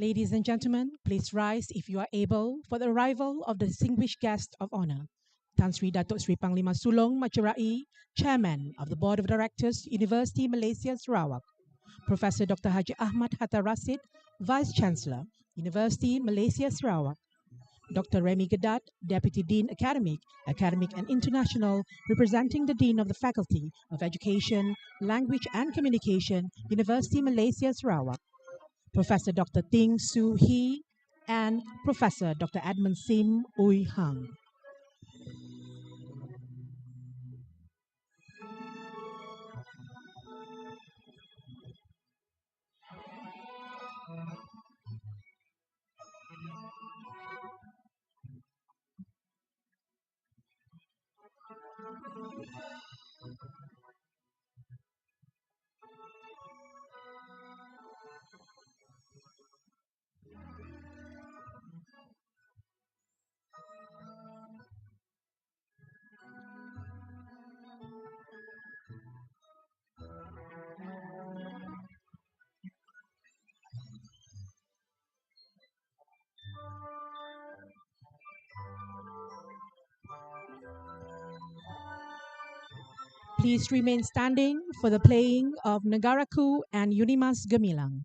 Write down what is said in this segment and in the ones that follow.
Ladies and gentlemen, please rise if you are able for the arrival of the distinguished guest of honor, Tan Sri Datuk Sri Panglima Sulong Majerai, Chairman of the Board of Directors, University Malaysia Sarawak, Professor Dr. Haji Ahmad Hatta Rasid, Vice Chancellor, University Malaysia Sarawak, Dr. Remy Gadat, Deputy Dean Academic and International, representing the Dean of the Faculty of Education, Language and Communication, University Malaysia Sarawak, Professor Dr. Ting Su Hee, and Professor Dr. Edmund Sim Ui Hang. Please remain standing for the playing of Negaraku and Unimas Gemilang.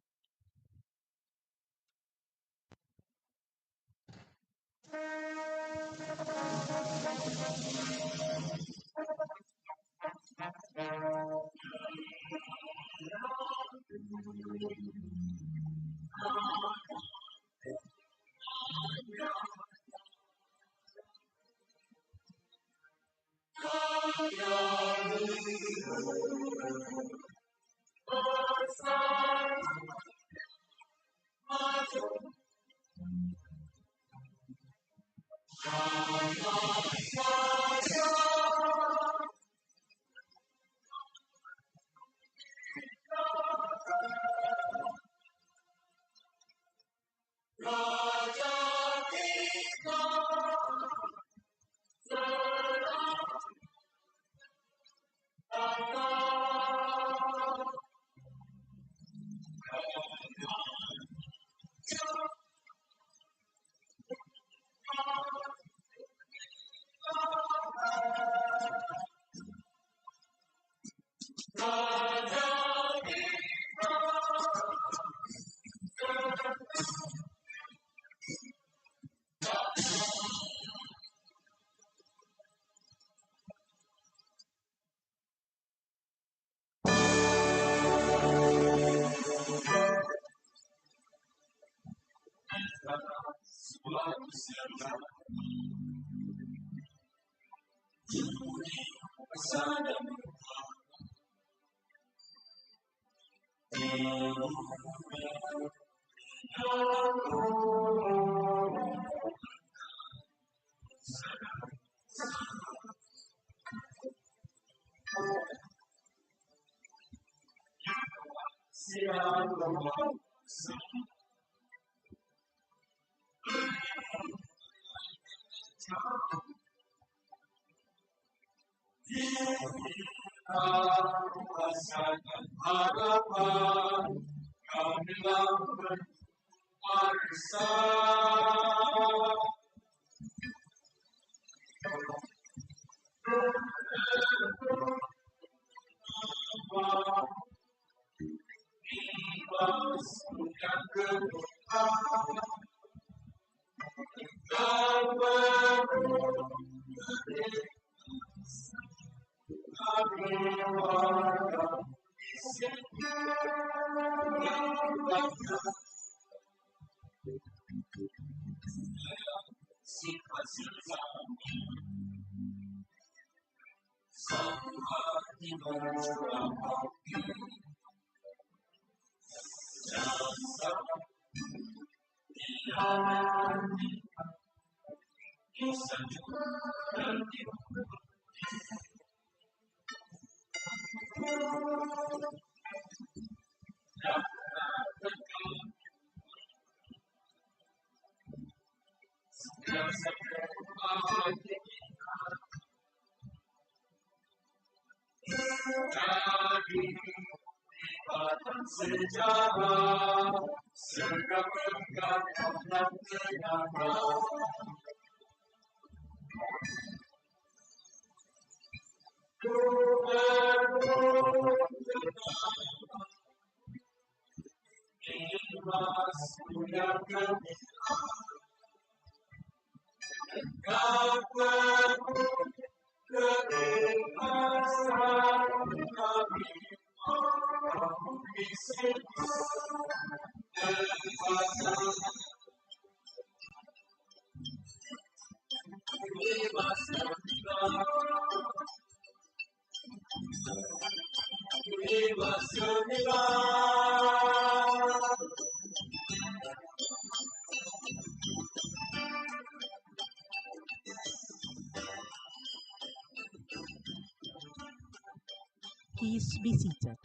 Please be seated.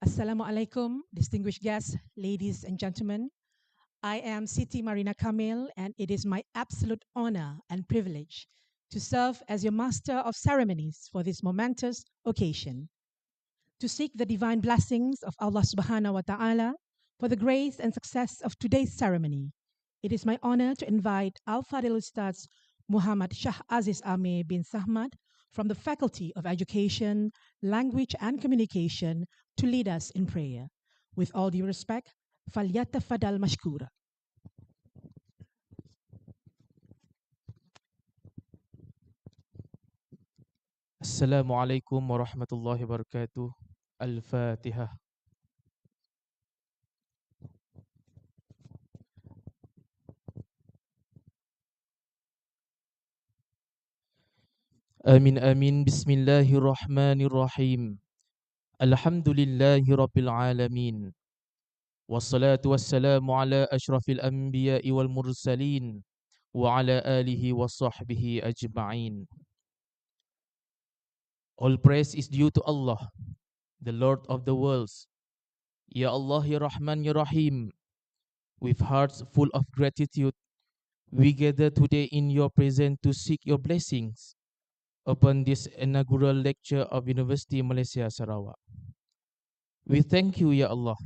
Assalamu alaikum, distinguished guests, ladies and gentlemen. I am Siti Marina Kamil, and it is my absolute honor and privilege to serve as your Master of Ceremonies for this momentous occasion. To seek the divine blessings of Allah subhanahu wa ta'ala for the grace and success of today's ceremony, it is my honor to invite Al-Fadil Ustaz Muhammad Shah Aziz Amir bin Sahmad from the Faculty of Education, Language and Communication to lead us in prayer. With all due respect, فَلْيَتَفَضَّلْ مَشْكُورًا. Assalamualaikum warahmatullahi wabarakatuh. Al-Fatihah. Amin amin. Bismillahirrahmanirrahim. Alhamdulillahi rabbil alamin. Wassalatu wassalamu ala ashrafil anbiya'i wal mursalin wa ala alihi wa sahbihi ajma'in. All praise is due to Allah, the Lord of the worlds. Ya Allah, Ya Rahman, Ya Rahim. With hearts full of gratitude, we gather today in your presence to seek your blessings upon this inaugural lecture of University Malaysia Sarawak. We thank you, Ya Allah,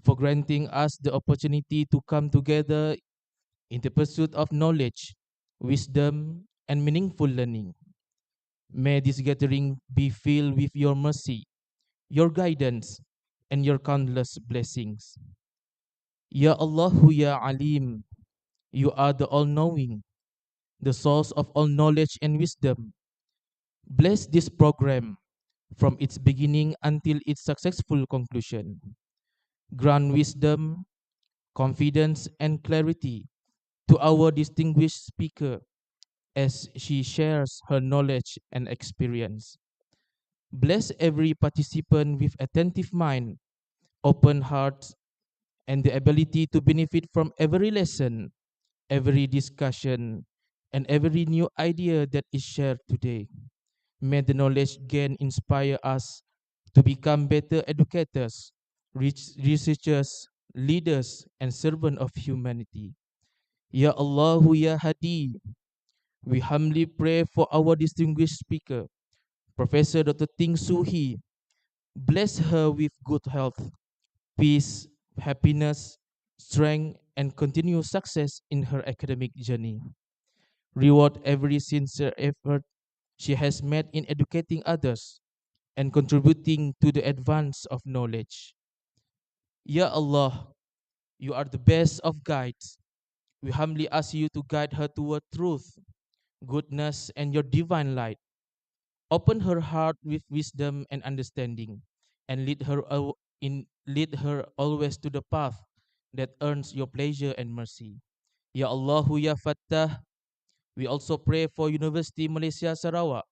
for granting us the opportunity to come together in the pursuit of knowledge, wisdom, and meaningful learning. May this gathering be filled with your mercy, your guidance, and your countless blessings. Ya Allah, Ya Alim, you are the all-knowing, the source of all knowledge and wisdom. Bless this program from its beginning until its successful conclusion. Grant wisdom, confidence, and clarity to our distinguished speaker as she shares her knowledge and experience. Bless every participant with attentive mind, open heart, and the ability to benefit from every lesson, every discussion, and every new idea that is shared today. May the knowledge gained inspire us to become better educators, researchers, leaders, and servants of humanity. Ya Allah, Ya Hadi, we humbly pray for our distinguished speaker, Professor Dr. Ting Suhi. Bless her with good health, peace, happiness, strength, and continued success in her academic journey. Reward every sincere effort she has made in educating others and contributing to the advance of knowledge. Ya Allah, you are the best of guides. We humbly ask you to guide her toward truth, goodness, and your divine light. Open her heart with wisdom and understanding, and lead her always to the path that earns your pleasure and mercy. Ya Allah, Ya Fattah, we also pray for University Malaysia Sarawak,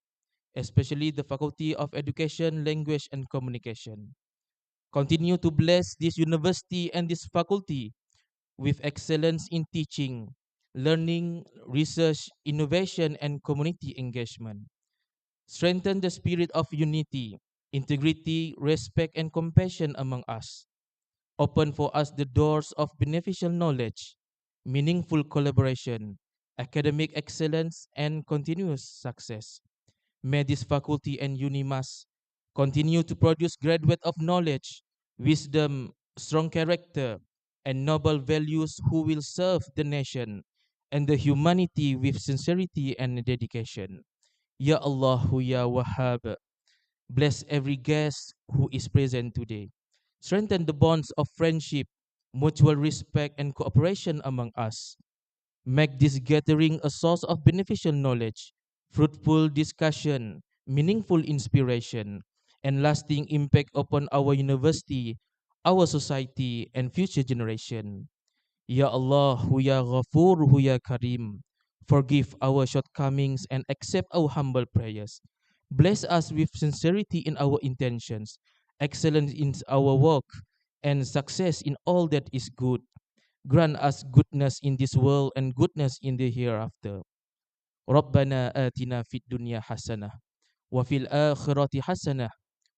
especially the Faculty of Education, Language and Communication. Continue to bless this university and this faculty with excellence in teaching, learning, research, innovation, and community engagement. Strengthen the spirit of unity, integrity, respect, and compassion among us. Open for us the doors of beneficial knowledge, meaningful collaboration, academic excellence, and continuous success. May this faculty and UNIMAS continue to produce graduates of knowledge, wisdom, strong character, and noble values who will serve the nation and the humanity with sincerity and dedication. Ya Allah, Ya Wahhab, bless every guest who is present today. Strengthen the bonds of friendship, mutual respect, and cooperation among us. Make this gathering a source of beneficial knowledge, fruitful discussion, meaningful inspiration, and lasting impact upon our university, our society, and future generation. Ya Allah, Ya Ghafur, Ya Karim, forgive our shortcomings and accept our humble prayers. Bless us with sincerity in our intentions, excellence in our work, and success in all that is good. Grant us goodness in this world and goodness in the hereafter. ربنا آتنا في الدنيا حسنة وفي الآخرة حسنة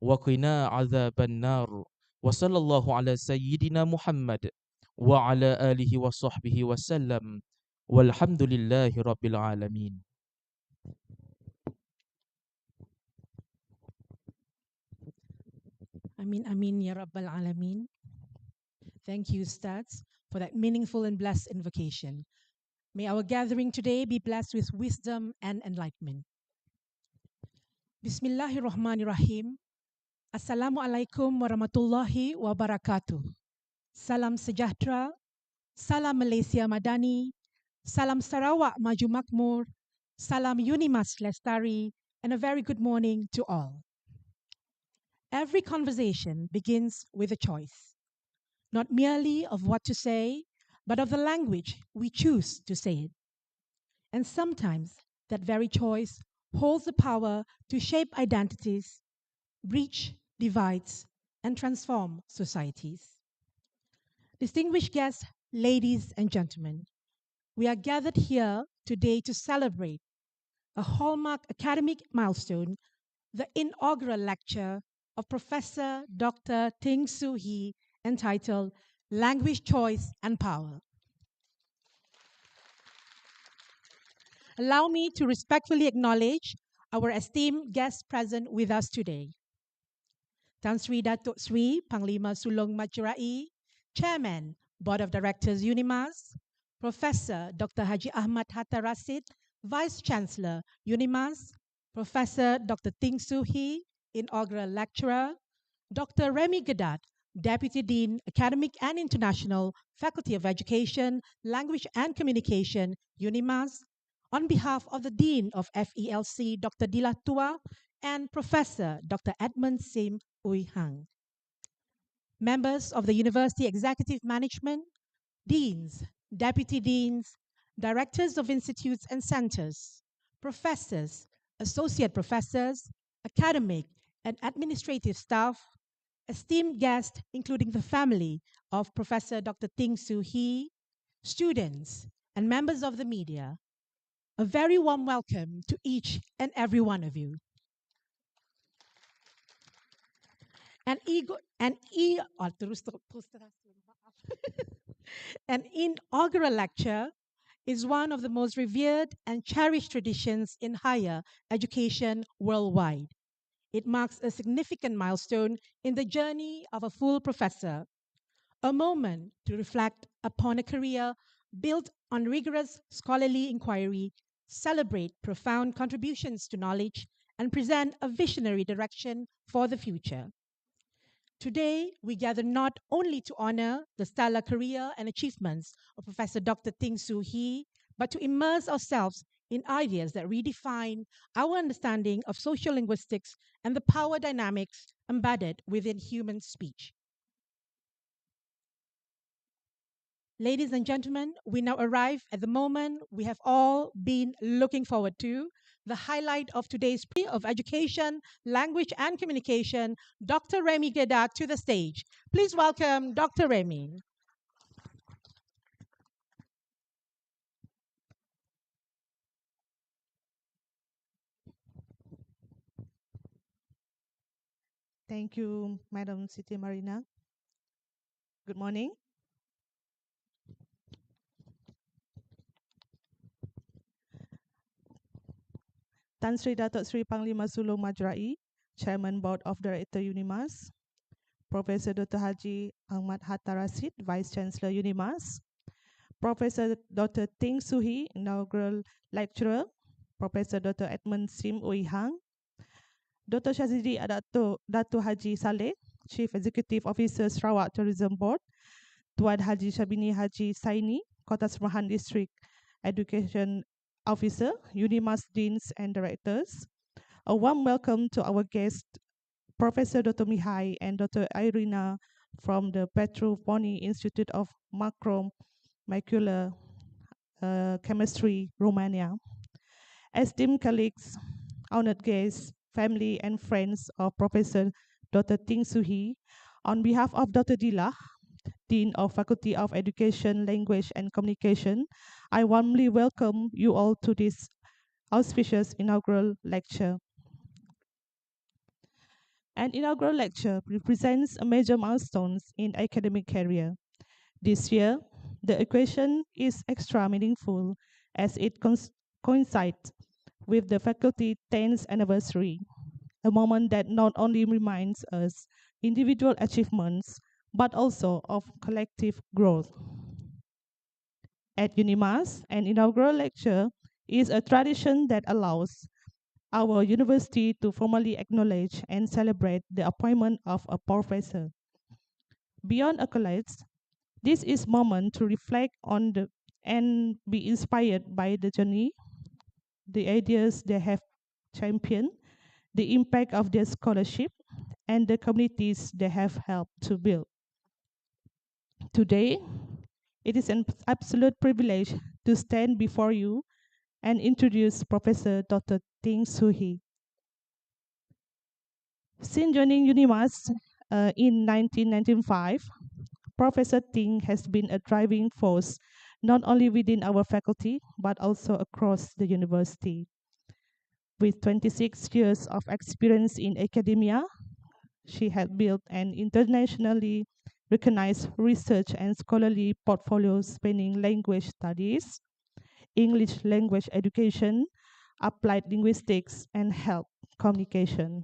وقنا عذاب النار وصلى الله على سيدنا محمد وعلى آله وصحبه وسلم والحمد لله رب العالمين. Amin, amin, ya Rabbal Alameen. Thank you, Stats, for that meaningful and blessed invocation. May our gathering today be blessed with wisdom and enlightenment. Bismillahirrahmanirrahim. Assalamualaikum warahmatullahi wabarakatuh. Salam sejahtera, salam Malaysia Madani, salam Sarawak Maju Makmur, salam Unimas Lestari, and a very good morning to all. Every conversation begins with a choice, not merely of what to say, but of the language we choose to say it. And sometimes that very choice holds the power to shape identities, breach divides, and transform societies. Distinguished guests, ladies and gentlemen, we are gathered here today to celebrate a hallmark academic milestone, the inaugural lecture of Professor Dr. Ting Hee, entitled Language Choice and Power. Allow me to respectfully acknowledge our esteemed guests present with us today. Tan Sri Datuk Sri Panglima Sulong Majerai, Chairman, Board of Directors UNIMAS, Professor Dr. Haji Ahmad Hatta Rasid, Vice Chancellor UNIMAS, Professor Dr. Ting Hee, Inaugural Lecturer, Dr. Remy Gadat, Deputy Dean, Academic and International, Faculty of Education, Language and Communication, UNIMAS, on behalf of the Dean of FELC, Dr. Dila Tua, and Professor Dr. Edmund Sim Ui Hang. Members of the University Executive Management, Deans, Deputy Deans, Directors of Institutes and Centers, Professors, Associate Professors, Academic and Administrative Staff, esteemed guests, including the family of Professor Dr. Ting Hee, students, and members of the media, a very warm welcome to each and every one of you. An inaugural lecture is one of the most revered and cherished traditions in higher education worldwide. It marks a significant milestone in the journey of a full professor, a moment to reflect upon a career built on rigorous scholarly inquiry, celebrate profound contributions to knowledge, and present a visionary direction for the future. Today, we gather not only to honor the stellar career and achievements of Professor Dr. Ting Hee, but to immerse ourselves in ideas that redefine our understanding of social linguistics and the power dynamics embedded within human speech. Ladies and gentlemen, we now arrive at the moment we have all been looking forward to, the highlight of today's of Education, Language and Communication, Dr. Remy Gedak, to the stage. Please welcome Dr. Remy. Thank you, Madam Siti Marina. Good morning. Tan Sri Datuk Sri Panglima Sulong Majrai, Chairman Board of Director Unimas, Professor Dr. Haji Ahmad Hatta Rashid, Vice Chancellor Unimas, Professor Dr. Ting Suhi, Inaugural Lecturer, Professor Dr. Edmund Sim Ui Hang, Dr. Shazidi Dato Haji Saleh, Chief Executive Officer Sarawak Tourism Board, Tuan Haji Shabini Haji Saini, Kota Serahan District Education Officer, Unimas Deans and Directors. A warm welcome to our guests, Professor Dr. Mihai and Dr. Irina from the Petru Poni Institute of Macromolecular Chemistry, Romania. Esteemed colleagues, honored guests, family and friends of Professor Dr. Ting Suhi, on behalf of Dr. Dila, Dean of Faculty of Education, Language and Communication, I warmly welcome you all to this auspicious inaugural lecture. An inaugural lecture represents a major milestone in academic career. This year, the occasion is extra meaningful as it coincides with the faculty 10th anniversary, a moment that not only reminds us individual achievements, but also of collective growth. At UNIMAS, an inaugural lecture is a tradition that allows our university to formally acknowledge and celebrate the appointment of a professor. Beyond accolades, this is moment to reflect on and be inspired by the journey, the ideas they have championed, the impact of their scholarship, and the communities they have helped to build. Today, it is an absolute privilege to stand before you and introduce Professor Dr. Ting Suhi. Since joining UNIMAS in 1995, Professor Ting has been a driving force not only within our faculty, but also across the university. With 26 years of experience in academia, she had built an internationally recognized research and scholarly portfolio spanning language studies, English language education, applied linguistics, and health communication.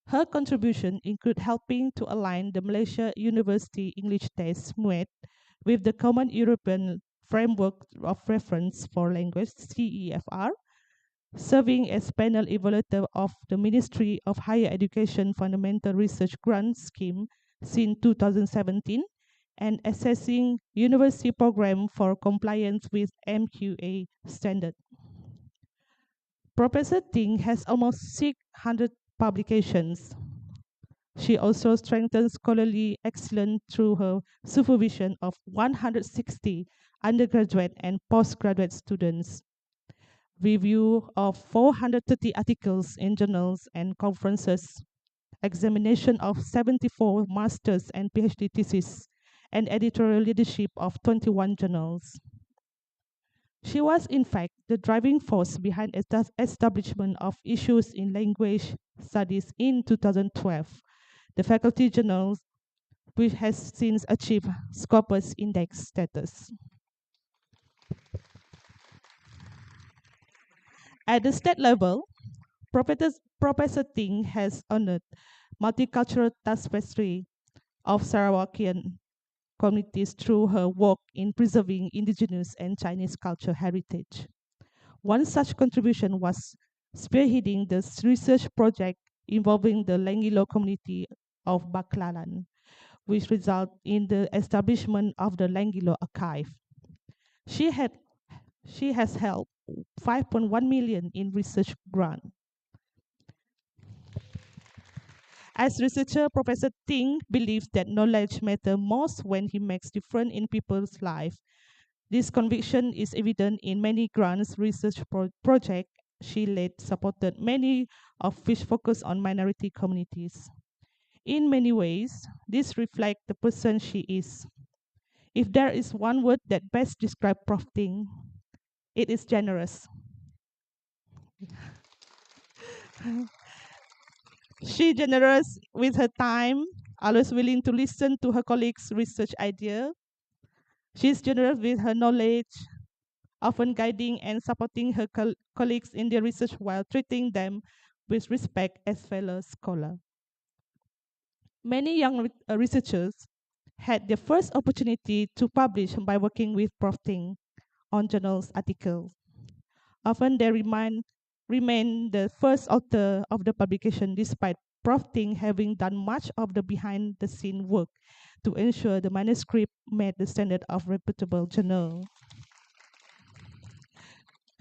Her contribution include helping to align the Malaysia University English Test (MUET) with the Common European Framework of Reference for Language (CEFR), serving as panel evaluator of the Ministry of Higher Education Fundamental Research Grant Scheme since 2017, and assessing university program for compliance with MQA standard. Professor Ting has almost 600 publications. She also strengthens scholarly excellence through her supervision of 160 undergraduate and postgraduate students, review of 430 articles in journals and conferences, examination of 74 master's and PhD theses, and editorial leadership of 21 journals. She was, in fact, the driving force behind the establishment of Issues in Language Studies in 2012, the faculty journal, which has since achieved Scopus Index status. At the state level, Professor Ting has honored multicultural tapestry of Sarawakian communities through her work in preserving indigenous and Chinese cultural heritage. One such contribution was spearheading the research project involving the Langilo community of Baklalan, which resulted in the establishment of the Langilo Archive. She has held 5.1 million in research grant. As researcher, Professor Ting believes that knowledge matters most when he makes difference in people's lives. This conviction is evident in many grants research projects she led, supported, many of which focus on minority communities. In many ways, this reflects the person she is. If there is one word that best describes Prof. Ting, it is generous. She generous with her time, always willing to listen to her colleagues' research idea. She is generous with her knowledge, often guiding and supporting her colleagues in their research while treating them with respect as fellow scholars. Many young researchers had their first opportunity to publish by working with Prof. Ting on journals articles. Often they remain the first author of the publication despite Prof. Ting having done much of the behind-the-scene work to ensure the manuscript met the standard of reputable journal.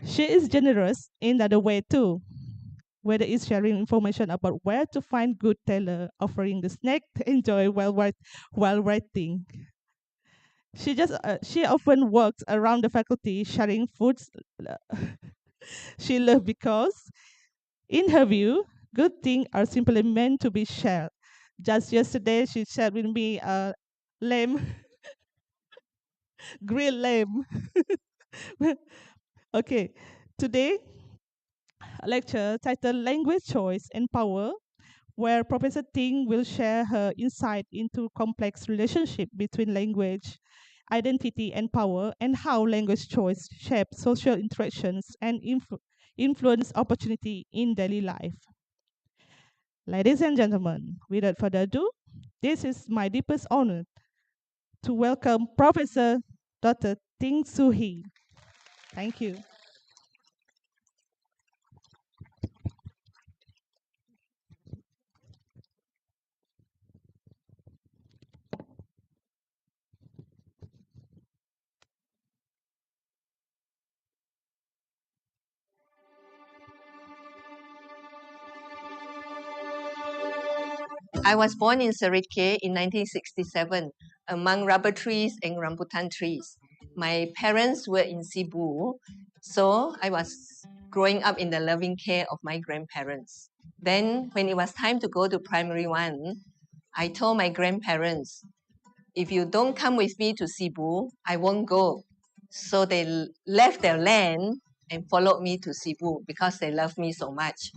She is generous in that way too, whether it's sharing information about where to find good tailor, offering the snack to enjoy while writing. She often works around the faculty sharing foods she loves because, in her view, good things are simply meant to be shared. Just yesterday, she shared with me a lamb, grilled lamb. Okay, today a lecture titled Language Choice and Power, where Professor Ting will share her insight into complex relationship between language, identity, and power, and how language choice shapes social interactions and influence opportunity in daily life. Ladies and gentlemen, without further ado, this is my deepest honor to welcome Professor Dr. Ting Soo-hee. Thank you. I was born in Serike in 1967 among rubber trees and rambutan trees. My parents were in Cebu, so I was growing up in the loving care of my grandparents. Then when it was time to go to primary one, I told my grandparents, if you don't come with me to Cebu, I won't go. So they left their land and followed me to Cebu because they loved me so much.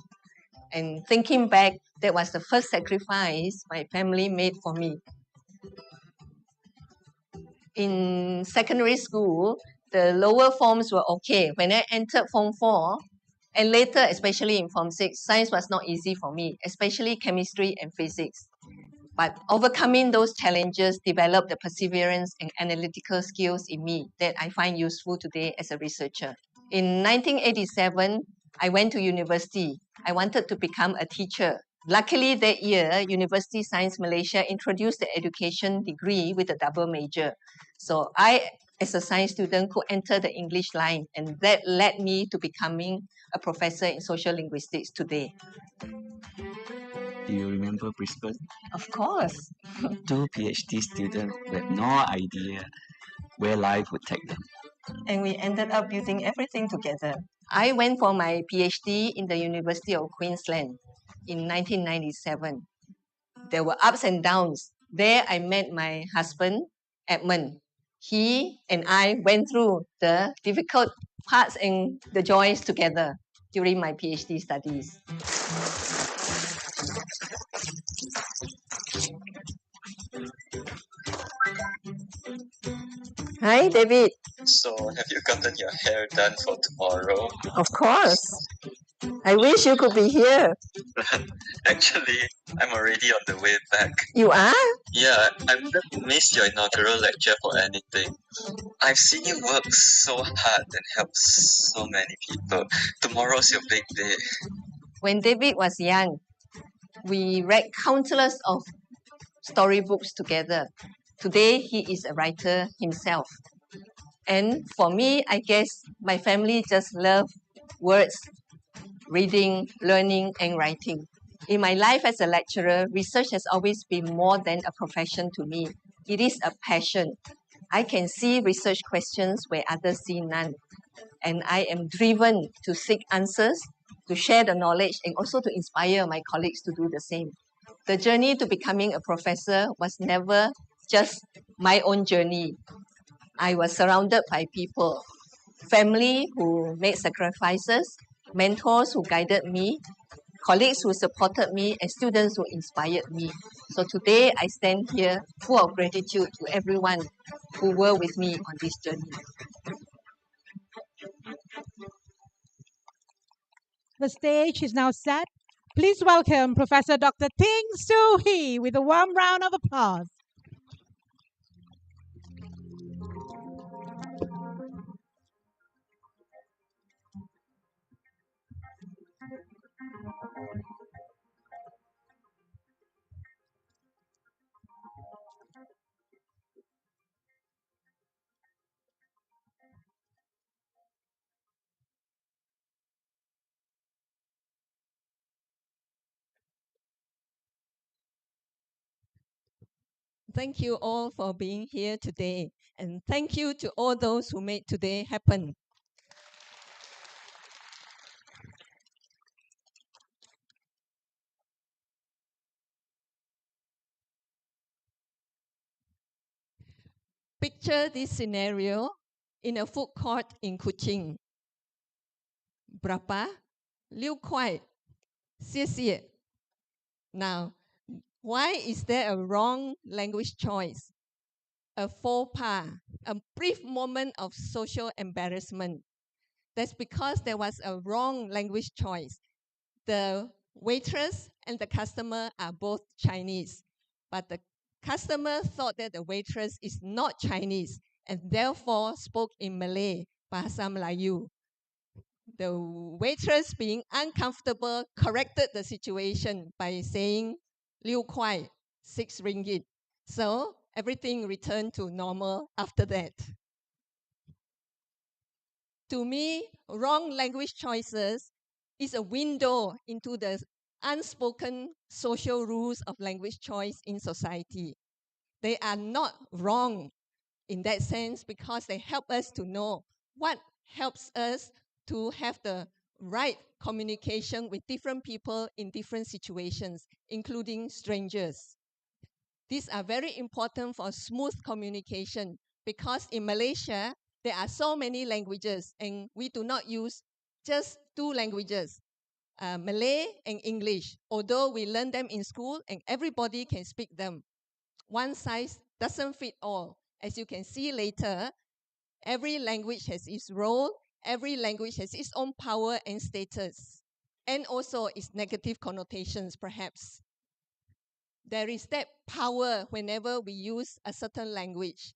And thinking back, that was the first sacrifice my family made for me. In secondary school, the lower forms were okay. When I entered Form 4, and later, especially in Form 6, science was not easy for me, especially chemistry and physics. But overcoming those challenges developed the perseverance and analytical skills in me that I find useful today as a researcher. In 1987, I went to university. I wanted to become a teacher. Luckily, that year, University Science Malaysia introduced the education degree with a double major. So I, as a science student, could enter the English line, and that led me to becoming a professor in social linguistics today. Do you remember Brisbane? Of course. Two PhD students with no idea where life would take them. And we ended up building everything together. I went for my PhD in the University of Queensland in 1997. There were ups and downs. There I met my husband, Edmund. He and I went through the difficult parts and the joys together during my PhD studies. Hi, David. So, have you gotten your hair done for tomorrow? Of course. I wish you could be here. Actually, I'm already on the way back. You are? Yeah, I wouldn't miss your inaugural lecture for anything. I've seen you work so hard and help so many people. Tomorrow's your big day. When David was young, we read countless of storybooks together. Today, he is a writer himself. And for me, I guess my family just love words, reading, learning, and writing. In my life as a lecturer, research has always been more than a profession to me. It is a passion. I can see research questions where others see none. And I am driven to seek answers, to share the knowledge, and also to inspire my colleagues to do the same. The journey to becoming a professor was never just my own journey. I was surrounded by people, family who made sacrifices, mentors who guided me, colleagues who supported me, and students who inspired me. So today I stand here full of gratitude to everyone who were with me on this journey. The stage is now set. Please welcome Professor Dr. Ting Soo-hee with a warm round of applause. Thank you all for being here today. And thank you to all those who made today happen. Picture this scenario in a food court in Kuching. Berapa? 6块. 谢谢. Now, why is there a wrong language choice? A faux pas, a brief moment of social embarrassment. That's because there was a wrong language choice. The waitress and the customer are both Chinese, but the customer thought that the waitress is not Chinese and therefore spoke in Malay, Bahasa Melayu. The waitress, being uncomfortable, corrected the situation by saying 6块, 6 ringgit. So everything returned to normal after that. To me, wrong language choices is a window into the unspoken social rules of language choice in society. They are not wrong in that sense because they help us to know what helps us to have the right communication with different people in different situations, including strangers. These are very important for smooth communication because in Malaysia, there are so many languages and we do not use just 2 languages, Malay and English, although we learn them in school and everybody can speak them. One size doesn't fit all. As you can see later, every language has its role, every language has its own power and status, and also its negative connotations, perhaps. There is that power whenever we use a certain language.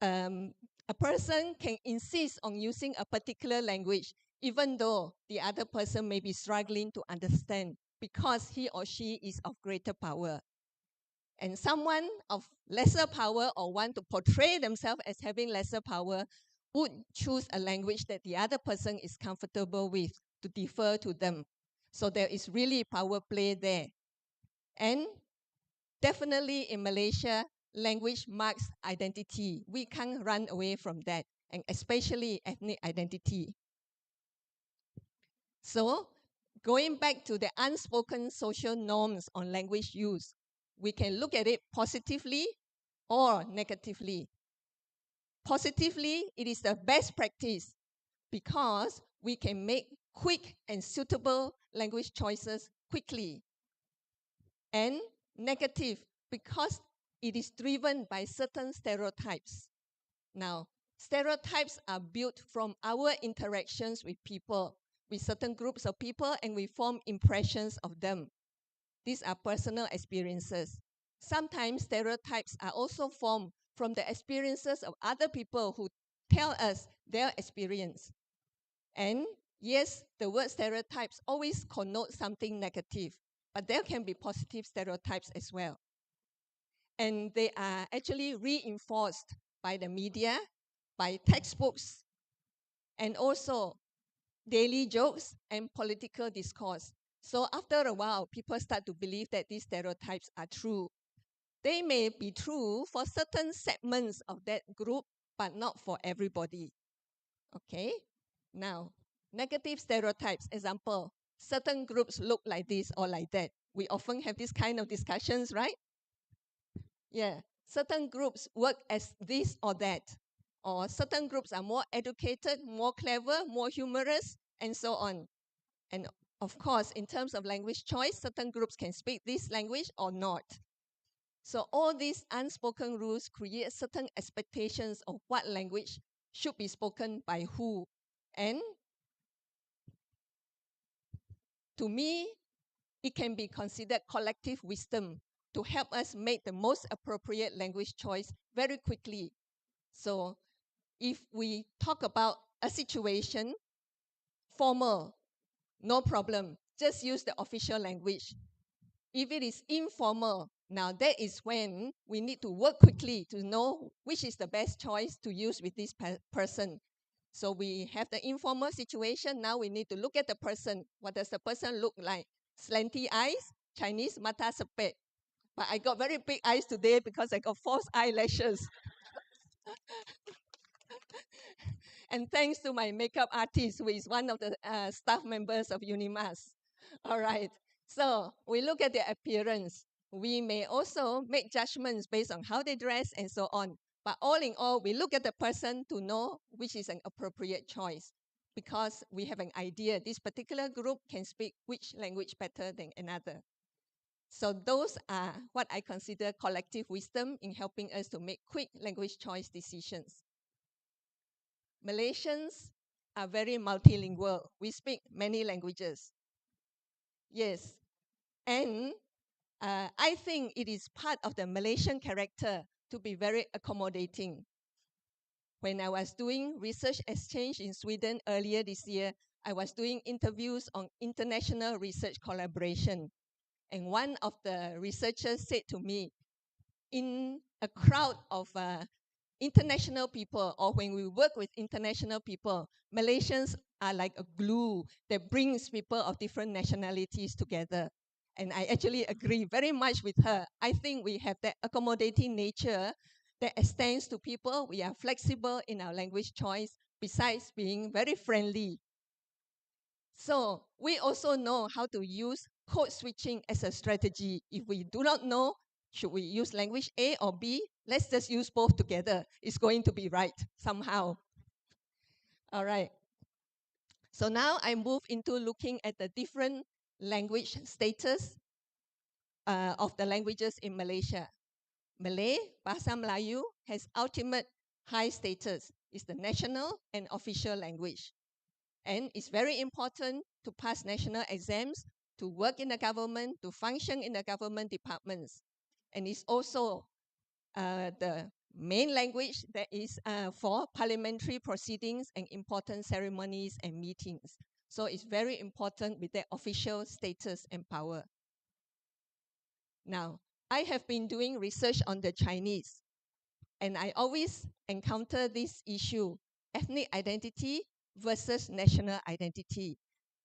A person can insist on using a particular language, even though the other person may be struggling to understand because he or she is of greater power. And someone of lesser power or want to portray themselves as having lesser power would choose a language that the other person is comfortable with to defer to them. So there is really power play there. And definitely in Malaysia, language marks identity. We can't run away from that, and especially ethnic identity. So going back to the unspoken social norms on language use, we can look at it positively or negatively. Positively, it is the best practice because we can make quick and suitable language choices quickly. And negative because it is driven by certain stereotypes. Now, stereotypes are built from our interactions with people, with certain groups of people, and we form impressions of them. These are personal experiences. Sometimes stereotypes are also formed from the experiences of other people who tell us their experience. And yes, the word stereotypes always connote something negative, but there can be positive stereotypes as well. And they are actually reinforced by the media, by textbooks, and also daily jokes and political discourse. So after a while, people start to believe that these stereotypes are true. They may be true for certain segments of that group, but not for everybody. Okay? Now, negative stereotypes, example, certain groups look like this or like that. We often have this kind of discussions, right? Yeah, certain groups work as this or that. Or certain groups are more educated, more clever, more humorous, and so on. And of course, in terms of language choice, certain groups can speak this language or not. So all these unspoken rules create certain expectations of what language should be spoken by who. And To me, it can be considered collective wisdom to help us make the most appropriate language choice very quickly. So if we talk about a situation, formal, no problem, just use the official language. If it is informal, now that is when we need to work quickly to know which is the best choice to use with this person. So we have the informal situation. Now we need to look at the person. What does the person look like? Slanty eyes, Chinese mata sepet. But I got very big eyes today because I got false eyelashes. And thanks to my makeup artist, who is one of the staff members of UNIMAS. All right. So we look at their appearance. We may also make judgments based on how they dress and so on. But all in all, we look at the person to know which is an appropriate choice, because we have an idea this particular group can speak which language better than another. So those are what I consider collective wisdom in helping us to make quick language choice decisions. Malaysians are very multilingual. We speak many languages. Yes. And I think it is part of the Malaysian character to be very accommodating. When I was doing research exchange in Sweden earlier this year, I was doing interviews on international research collaboration. And one of the researchers said to me, in a crowd of international people, or when we work with international people, Malaysians are like a glue that brings people of different nationalities together. And I actually agree very much with her. I think we have that accommodating nature that extends to people. We are flexible in our language choice, besides being very friendly. So we also know how to use code switching as a strategy. If we do not know, should we use language A or B? Let's just use both together. It's going to be right somehow. All right. So now I move into looking at the different language status of the languages in Malaysia. Malay, Bahasa Melayu, has ultimate high status. It's the national and official language. And it's very important to pass national exams, to work in the government, to function in the government departments. And it's also the main language that is for parliamentary proceedings and important ceremonies and meetings. So it's very important with their official status and power. Now, I have been doing research on the Chinese, and I always encounter this issue, ethnic identity versus national identity.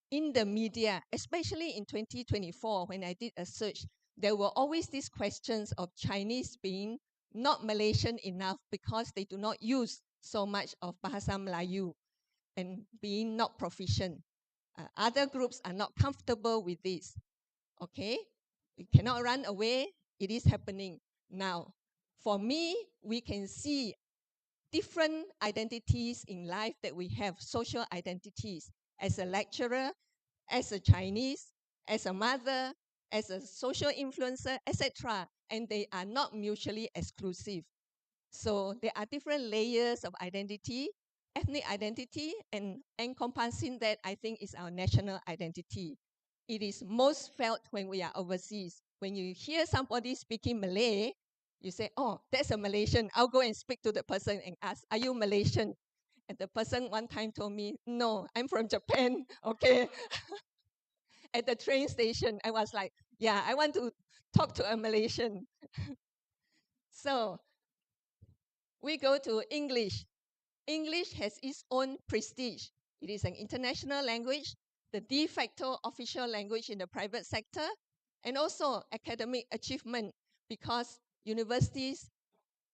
In the media, especially in 2024, when I did a search, there were always these questions of Chinese being not Malaysian enough because they do not use so much of Bahasa Melayu and being not proficient. Other groups are not comfortable with this. Okay, you cannot run away. It is happening now. For me, we can see different identities in life that we have, social identities. As a lecturer, as a Chinese, as a mother, as a social influencer, etc. And they are not mutually exclusive. So there are different layers of identity, ethnic identity, and encompassing that, I think, is our national identity. It is most felt when we are overseas. When you hear somebody speaking Malay, you say, oh, that's a Malaysian. I'll go and speak to the person and ask, are you Malaysian? And the person one time told me, no, I'm from Japan, okay? At the train station, I was like, yeah, I want to talk to a Malaysian. So we go to English. English has its own prestige. It is an international language, the de facto official language in the private sector, and also academic achievement, because universities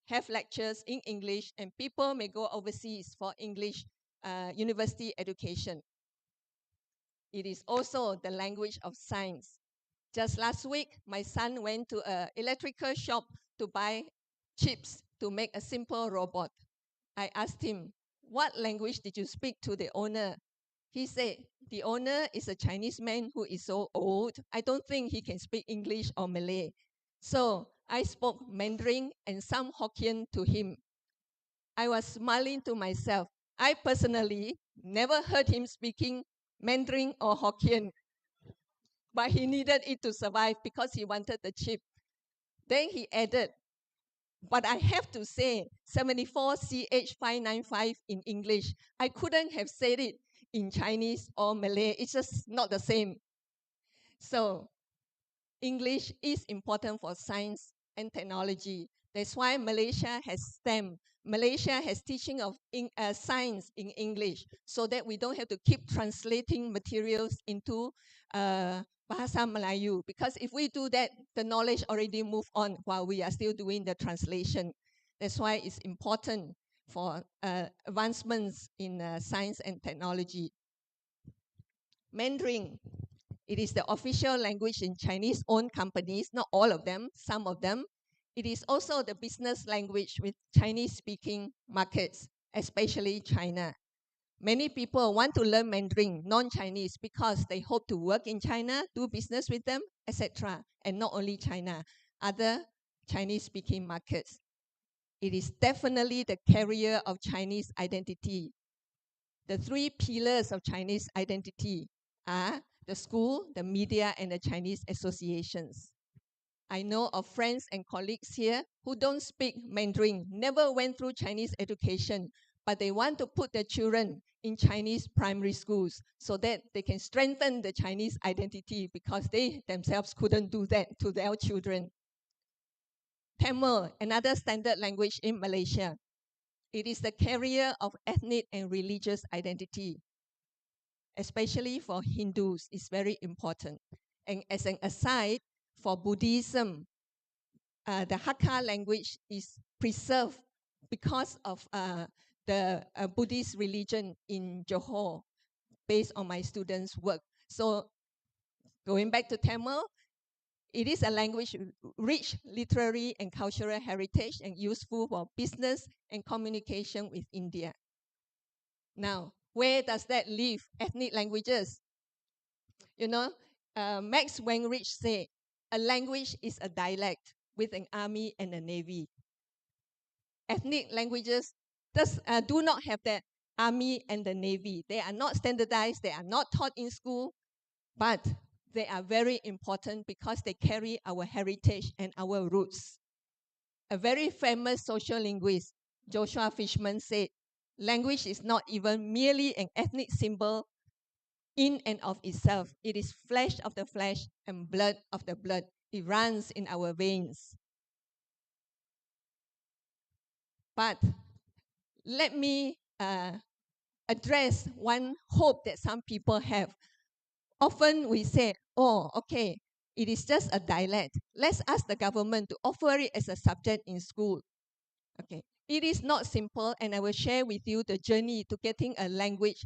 have lectures in English and people may go overseas for English university education. It is also the language of science. Just last week, my son went to an electrical shop to buy chips to make a simple robot. I asked him, what language did you speak to the owner? He said, the owner is a Chinese man who is so old, I don't think he can speak English or Malay. So I spoke Mandarin and some Hokkien to him. I was smiling to myself. I personally never heard him speaking Mandarin or Hokkien. but he needed it to survive because he wanted the chip. Then he added, but I have to say 74CH595 in English. I couldn't have said it in Chinese or Malay. It's just not the same. So English is important for science and technology. That's why Malaysia has STEM. Malaysia has teaching of science in English so that we don't have to keep translating materials into Bahasa Melayu. Because if we do that, the knowledge already moved on while we are still doing the translation. That's why it's important for advancements in science and technology. Mandarin. It is the official language in Chinese-owned companies, not all of them, some of them. It is also the business language with Chinese-speaking markets, especially China. Many people want to learn Mandarin, non-Chinese, because they hope to work in China, do business with them, etc. And not only China, other Chinese-speaking markets. It is definitely the carrier of Chinese identity. The three pillars of Chinese identity are the school, the media, and the Chinese associations. I know of friends and colleagues here who don't speak Mandarin, never went through Chinese education, but they want to put their children in Chinese primary schools so that they can strengthen the Chinese identity because they themselves couldn't do that to their children. Tamil, another standard language in Malaysia. It is the carrier of ethnic and religious identity. Especially for Hindus, is very important. And as an aside, for Buddhism, the Hakka language is preserved because of the Buddhist religion in Johor, based on my students' work. So going back to Tamil, it is a language with rich literary and cultural heritage and useful for business and communication with India. Now, where does that leave ethnic languages? You know, Max Wenrich said, a language is a dialect with an army and a navy. Ethnic languages do not have that army and the navy. They are not standardized, they are not taught in school, but they are very important because they carry our heritage and our roots. A very famous social linguist, Joshua Fishman, said, language is not even merely an ethnic symbol in and of itself. It is flesh of the flesh and blood of the blood. It runs in our veins. But let me address one hope that some people have. Often we say, oh, okay, it is just a dialect. Let's ask the government to offer it as a subject in school. Okay, it is not simple, and I will share with you the journey to getting a language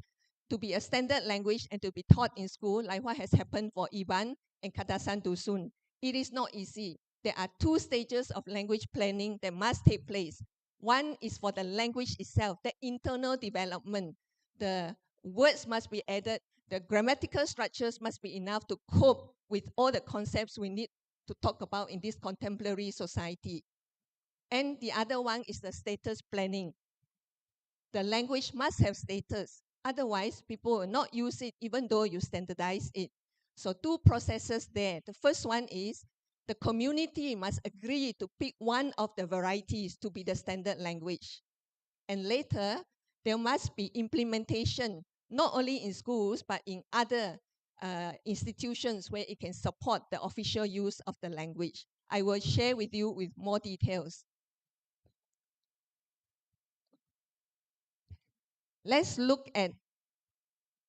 to be a standard language and to be taught in school, like what has happened for Iban and Katasan Dusun. It is not easy. There are two stages of language planning that must take place. One is for the language itself, the internal development. The words must be added, the grammatical structures must be enough to cope with all the concepts we need to talk about in this contemporary society. And the other one is the status planning. The language must have status. Otherwise, people will not use it even though you standardize it. So two processes there. The first one is the community must agree to pick one of the varieties to be the standard language. And later, there must be implementation, not only in schools, but in other institutions where it can support the official use of the language. I will share with you with more details. Let's look at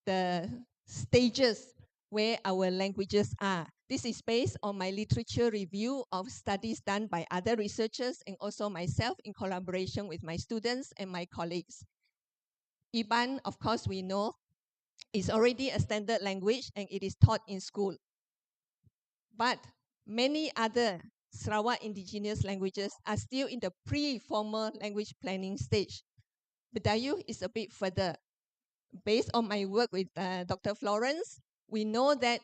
the stages where our languages are. This is based on my literature review of studies done by other researchers and also myself in collaboration with my students and my colleagues. Iban, of course, we know, is already a standard language and it is taught in school. But many other Sarawak indigenous languages are still in the pre-formal language planning stage. Badayu is a bit further. Based on my work with Dr. Florence, we know that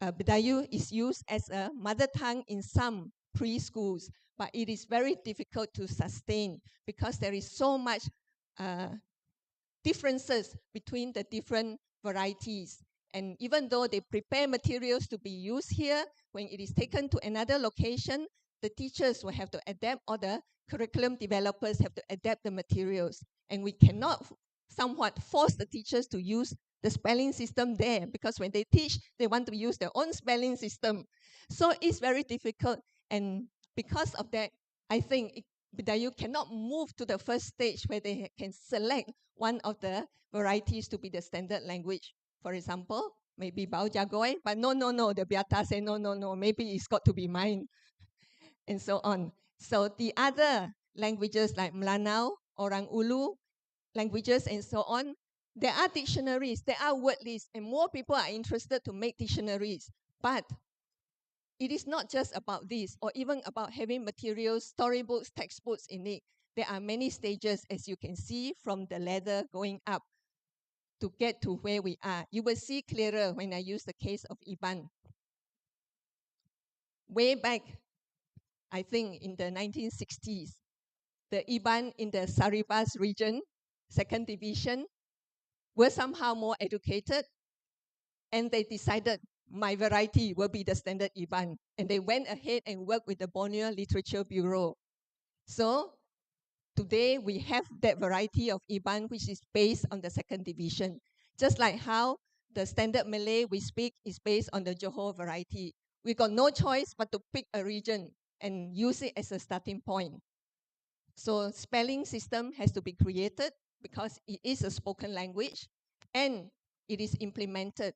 Badayu is used as a mother tongue in some preschools, but it is very difficult to sustain because there is so much differences between the different varieties. And even though they prepare materials to be used here, when it is taken to another location, the teachers will have to adapt, or the curriculum developers have to adapt the materials. And we cannot somewhat force the teachers to use the spelling system there, because when they teach, they want to use their own spelling system. So it's very difficult. And because of that, I think that you cannot move to the first stage where they can select one of the varieties to be the standard language. For example, maybe Bao Jagoi, but no, the Beata say, no, maybe it's got to be mine, and so on. So the other languages like Melanau, Orang Ulu, languages and so on, there are dictionaries, there are word lists, and more people are interested to make dictionaries. But it is not just about this, or even about having materials, storybooks, textbooks in it. There are many stages, as you can see, from the ladder going up to get to where we are. You will see clearer when I use the case of Iban. Way back, I think in the 1960s, the Iban in the Saribas region, second division, were somehow more educated, and they decided my variety will be the standard Iban. And they went ahead and worked with the Borneo Literature Bureau. So today we have that variety of Iban, which is based on the second division. Just like how the standard Malay we speak is based on the Johor variety. We got no choice but to pick a region and use it as a starting point. So spelling system has to be created because it is a spoken language, and it is implemented.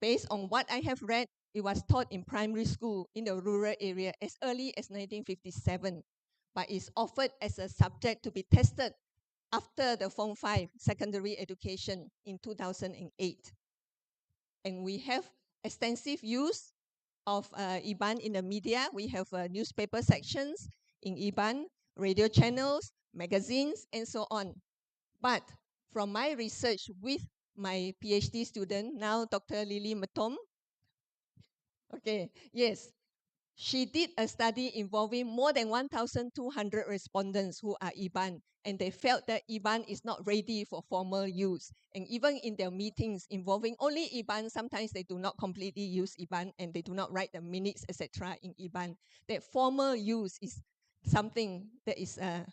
Based on what I have read, it was taught in primary school in the rural area as early as 1957, but is offered as a subject to be tested after the Form 5 secondary education in 2008. And we have extensive use of Iban in the media. We have newspaper sections in Iban, radio channels, magazines, and so on. But from my research with my PhD student, now Dr. Lily Matom, okay, yes, she did a study involving more than 1,200 respondents who are Iban, and they felt that Iban is not ready for formal use. And even in their meetings involving only Iban, sometimes they do not completely use Iban, and they do not write the minutes, etc. in Iban. That formal use is something that is that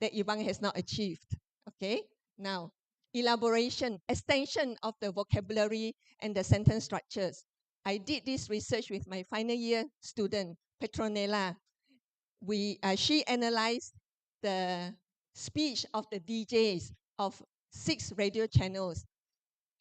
Iban has not achieved. Okay, now elaboration, extension of the vocabulary and the sentence structures. I did this research with my final year student, Petronella. She analyzed the speech of the DJs of 6 radio channels.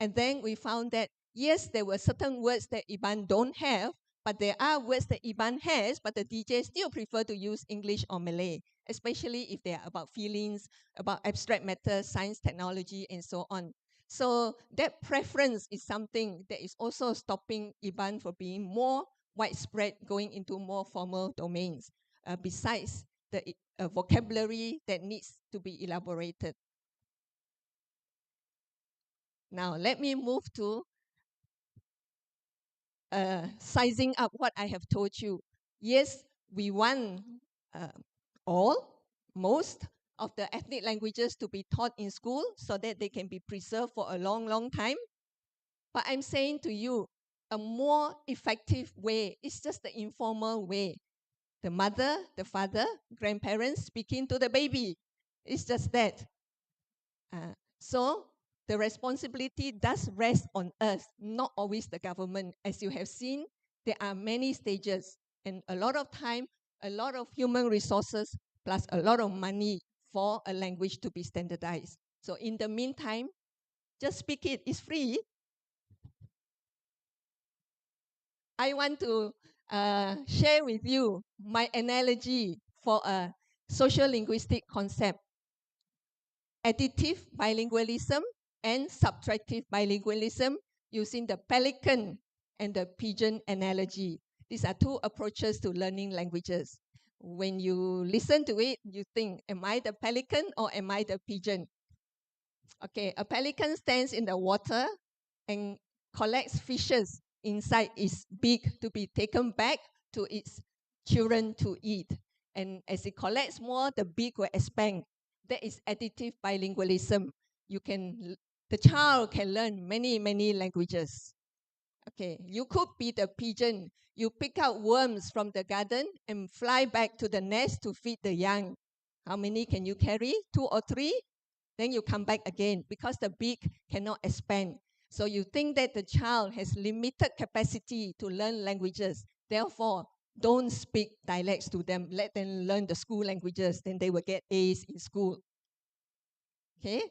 And then we found that, yes, there were certain words that Iban don't have, but there are words that Iban has, but the DJs still prefer to use English or Malay, especially if they are about feelings, about abstract matters, science, technology, and so on. So that preference is something that is also stopping Iban from being more widespread, going into more formal domains, besides the vocabulary that needs to be elaborated. Now, let me move to sizing up what I have told you. Yes, we want most of the ethnic languages to be taught in school so that they can be preserved for a long, long time. But I'm saying to you, a more effective way is just the informal way. The mother, the father, grandparents speaking to the baby. It's just that. So the responsibility does rest on us, not always the government. As you have seen, there are many stages and a lot of time, a lot of human resources, plus a lot of money for a language to be standardized. So in the meantime, just speak it. It's free. I want to share with you my analogy for a social linguistic concept. Additive bilingualism and subtractive bilingualism using the pelican and the pigeon analogy. These are 2 approaches to learning languages. When you listen to it, you think, am I the pelican or am I the pigeon? Okay, a pelican stands in the water and collects fishes inside its beak to be taken back to its children to eat. And as it collects more, the beak will expand. That is additive bilingualism. You can the child can learn many, many languages. Okay, you could be the pigeon. You pick out worms from the garden and fly back to the nest to feed the young. How many can you carry? 2 or 3? Then you come back again because the beak cannot expand. So you think that the child has limited capacity to learn languages. Therefore, don't speak dialects to them. Let them learn the school languages. Then they will get A's in school. Okay?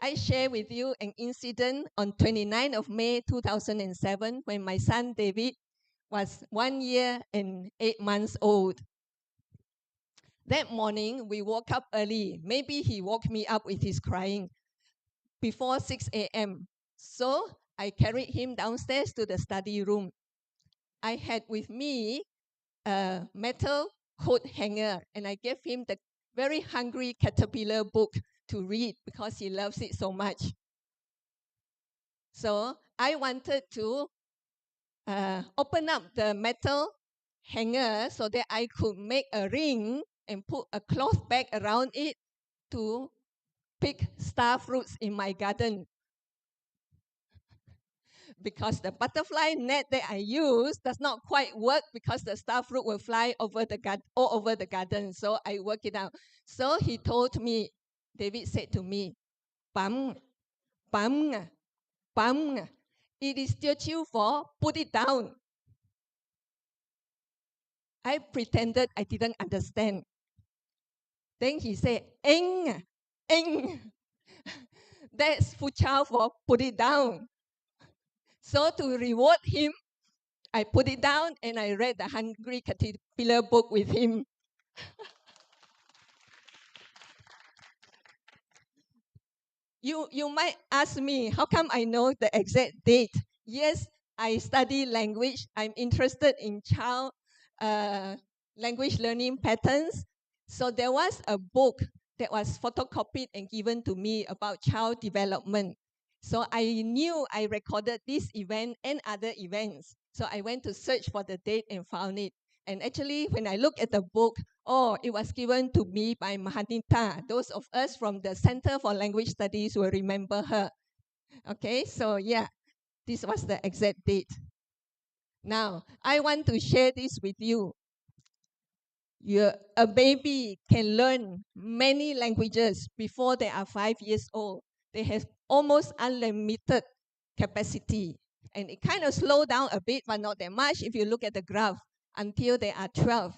I share with you an incident on 29th of May 2007 when my son David was 1 year and 8 months old. That morning, we woke up early. Maybe he woke me up with his crying before 6 a.m. So I carried him downstairs to the study room. I had with me a metal coat hanger, and I gave him the very hungry caterpillar book to read because he loves it so much. So I wanted to open up the metal hanger so that I could make a ring and put a cloth bag around it to pick star fruits in my garden. Because the butterfly net that I use does not quite work because the star fruit will fly over the all over the garden. So I work it out. So he told me, David said to me, Bam, bam, bam. It is Teochew for put it down. I pretended I didn't understand. Then he said, Eng, eng. That's Fuchao for put it down. So to reward him, I put it down and I read the Hungry Caterpillar book with him. You might ask me, how come I know the exact date? Yes, I study language. I'm interested in child language learning patterns. So there was a book that was photocopied and given to me about child development. So I knew I recorded this event and other events. So I went to search for the date and found it. And actually, when I look at the book, oh, it was given to me by Mahanita. Those of us from the Center for Language Studies will remember her. Okay, so yeah, this was the exact date. Now, I want to share this with you. A baby can learn many languages before they are 5 years old. They have almost unlimited capacity. And it kind of slowed down a bit, but not that much if you look at the graph until they are 12.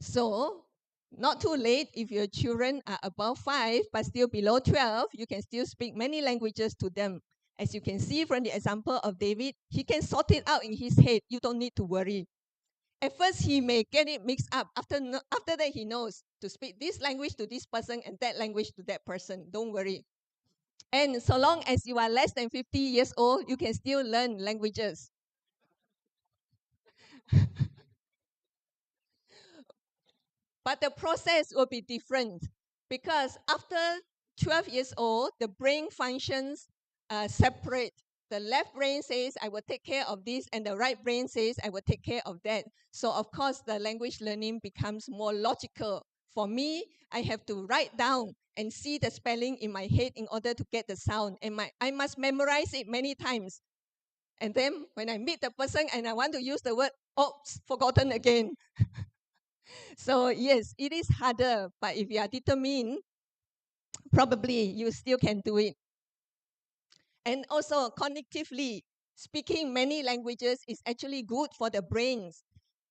So, not too late if your children are above 5 but still below 12, you can still speak many languages to them. As you can see from the example of David, he can sort it out in his head. You don't need to worry. At first, he may get it mixed up. After that, he knows to speak this language to this person and that language to that person. Don't worry. And so long as you are less than 50 years old, you can still learn languages. But the process will be different because after 12 years old, the brain functions separate. The left brain says, I will take care of this, and the right brain says, I will take care of that. So, of course, the language learning becomes more logical. For me, I have to write down and see the spelling in my head in order to get the sound. And I must memorize it many times. And then when I meet the person and I want to use the word, oops, forgotten again. So yes, it is harder, but if you are determined, probably you still can do it. And also cognitively, speaking many languages is actually good for the brains.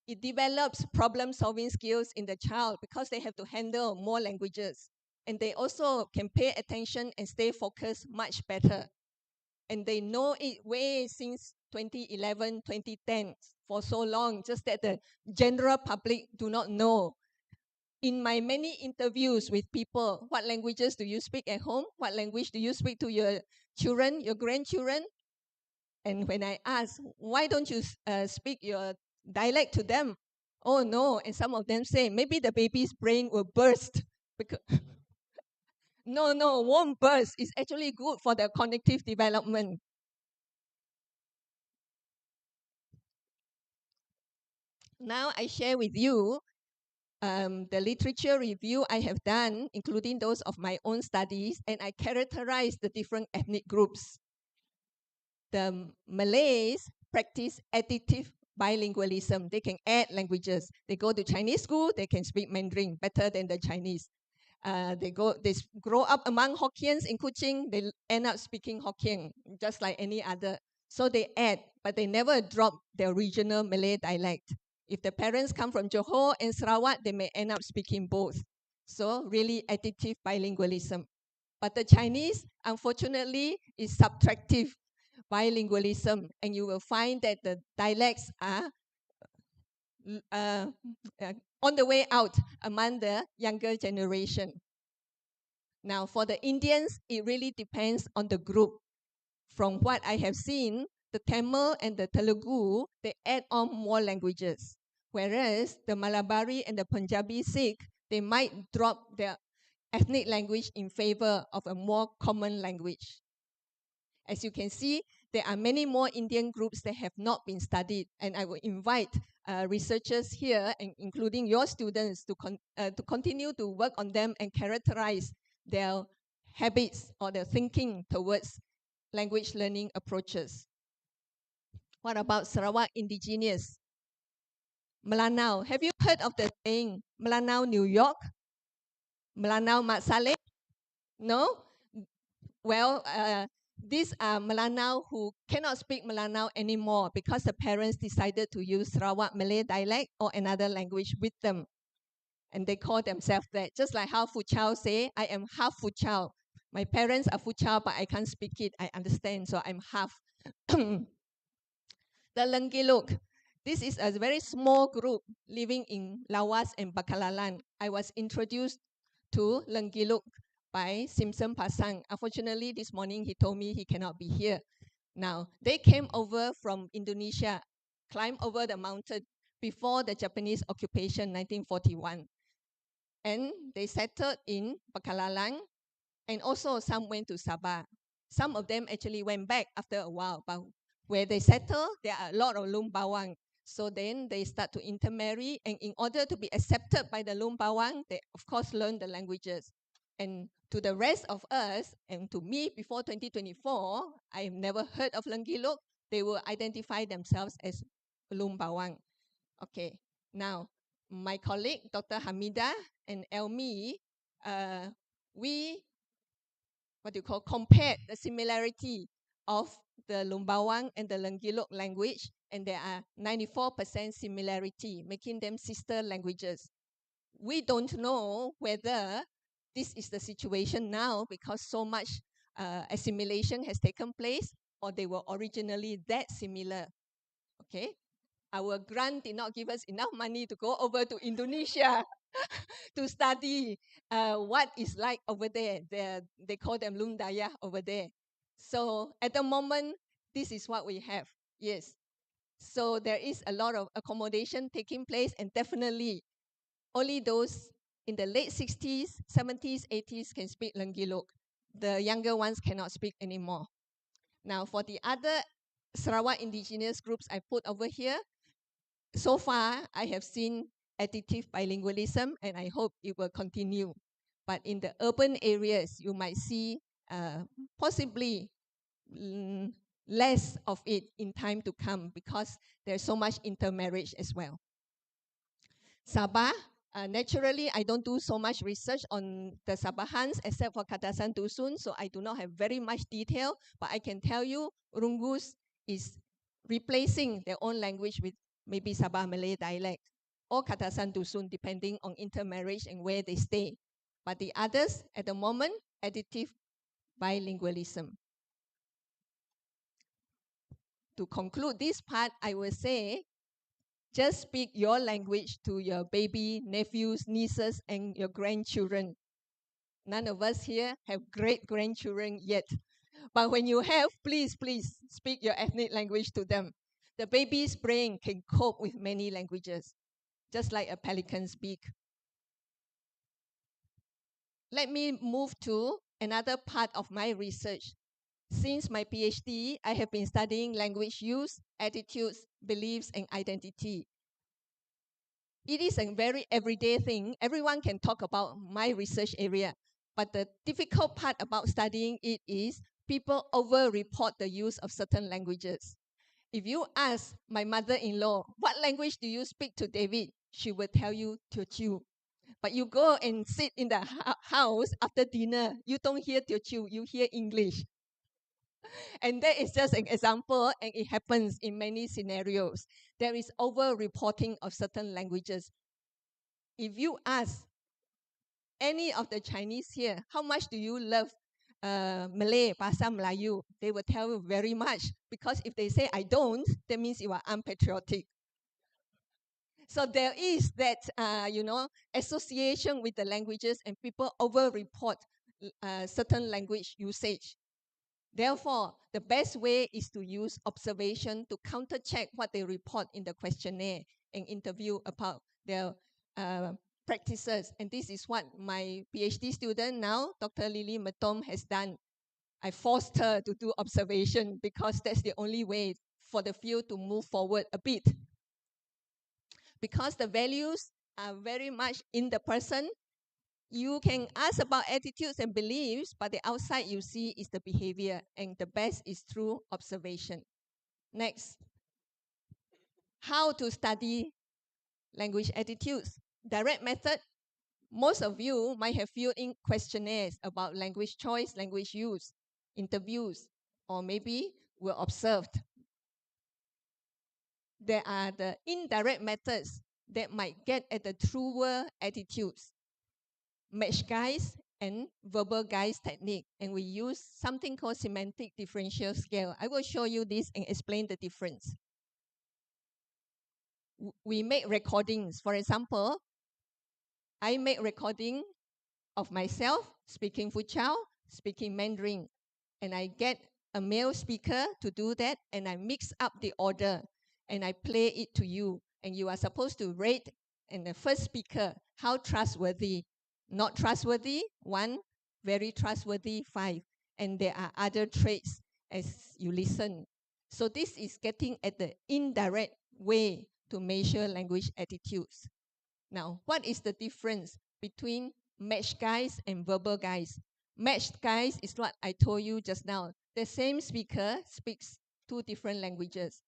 It develops problem-solving skills in the child because they have to handle more languages. And they also can pay attention and stay focused much better. And they know it way since 2011, 2010, for so long, just that the general public do not know. In my many interviews with people, what languages do you speak at home? What language do you speak to your children, your grandchildren? And when I ask, why don't you speak your dialect to them? Oh no, and some of them say, maybe the baby's brain will burst. Because no, won't burst. It's actually good for the cognitive development. Now I share with you the literature review I have done, including those of my own studies, and I characterize the different ethnic groups. The Malays practice additive bilingualism. They can add languages. They go to Chinese school, they can speak Mandarin better than the Chinese. They grow up among Hokkiens in Kuching, they end up speaking Hokkien, just like any other. So they add, but they never drop their regional Malay dialect. If the parents come from Johor and Sarawak, they may end up speaking both. So really additive bilingualism. But the Chinese, unfortunately, is subtractive bilingualism, and you will find that the dialects are on the way out among the younger generation. Now, for the Indians, it really depends on the group. From what I have seen, the Tamil and the Telugu, they add on more languages. Whereas the Malabari and the Punjabi Sikh, they might drop their ethnic language in favor of a more common language. As you can see, there are many more Indian groups that have not been studied, and I will invite researchers here, and including your students, to continue to work on them and characterize their habits or their thinking towards language learning approaches. What about Sarawak indigenous? Melanau. Have you heard of the saying, Melanau, New York? Melanau, Mat Saleh? No? Well, these are Melanau who cannot speak Melanau anymore because the parents decided to use Sarawak Malay dialect or another language with them. And they call themselves that. Just like how Fuchao say, I am half Fuchao. My parents are Fuchao, but I can't speak it. I understand, so I'm half. The Lenggiluk. This is a very small group living in Lawas and Bacalalan. I was introduced to Lenggiluk by Simpson Pasang. Unfortunately, this morning he told me he cannot be here. Now, they came over from Indonesia, climbed over the mountain before the Japanese occupation, 1941. And they settled in Bacalalang, and also some went to Sabah. Some of them actually went back after a while, but where they settled, there are a lot of Lum Bawang. So then they start to intermarry, and in order to be accepted by the Lum Bawang, they of course learn the languages. And to the rest of us, and to me before 2024, I have never heard of Lenggiluk. They will identify themselves as Lum Bawang. Okay, now my colleague, Dr. Hamida and Elmi, we compared the similarity of the Lumbawang and the Lenggiluk language, and there are 94% similarity, making them sister languages. We don't know whether this is the situation now because so much assimilation has taken place, or they were originally that similar. Okay, our grant did not give us enough money to go over to Indonesia to study what is like over there. They call them Lundaya over there. So at the moment, this is what we have. Yes. So there is a lot of accommodation taking place, and definitely only those in the late 60s, 70s, 80s can speak Lenggiluk. The younger ones cannot speak anymore. Now, for the other Sarawak indigenous groups I put over here, so far I have seen additive bilingualism, and I hope it will continue. But in the urban areas, you might see possibly less of it in time to come because there's so much intermarriage as well. Sabah, naturally, I don't do so much research on the Sabahans except for Katasan Dusun, so I do not have very much detail, but I can tell you Rungus is replacing their own language with maybe Sabah Malay dialect or Katasan Dusun, depending on intermarriage and where they stay. But the others, at the moment, additive bilingualism. To conclude this part, I will say, just speak your language to your baby, nephews, nieces, and your grandchildren. None of us here have great-grandchildren yet. But when you have, please speak your ethnic language to them. The baby's brain can cope with many languages, just like a pelican's beak. Let me move to another part of my research. Since my PhD, I have been studying language use, attitudes, beliefs, and identity. It is a very everyday thing. Everyone can talk about my research area. But the difficult part about studying it is people over-report the use of certain languages. If you ask my mother-in-law, what language do you speak to David? She will tell you Teochew. But you go and sit in the house after dinner, you don't hear Teochew, you hear English. And that is just an example, and it happens in many scenarios. There is over-reporting of certain languages. If you ask any of the Chinese here, how much do you love Malay, Bahasa Melayu? They will tell you very much, because if they say I don't, that means you are unpatriotic. So there is that, association with the languages, and people over-report certain language usage. Therefore, the best way is to use observation to counter-check what they report in the questionnaire and interview about their practices. And this is what my PhD student now, Dr. Lily Matom, has done. I forced her to do observation because that's the only way for the field to move forward a bit. Because the values are very much in the person, you can ask about attitudes and beliefs, but the outside you see is the behavior, and the best is through observation. Next, how to study language attitudes. Direct method. Most of you might have filled in questionnaires about language choice, language use, interviews, or maybe were observed. There are the indirect methods that might get at the truer attitudes. Match guides and verbal guides technique, and we use something called semantic differential scale. I will show you this and explain the difference. We make recordings. For example, I make recording of myself speaking Fuchao, speaking Mandarin, and I get a male speaker to do that, and I mix up the order and I play it to you, and you are supposed to rate in the first speaker how trustworthy, not trustworthy 1, very trustworthy 5, and there are other traits as you listen. So this is getting at the indirect way to measure language attitudes. Now, what is the difference between match guides and verbal guides? Matched guides is what I told you just now. The same speaker speaks 2 different languages.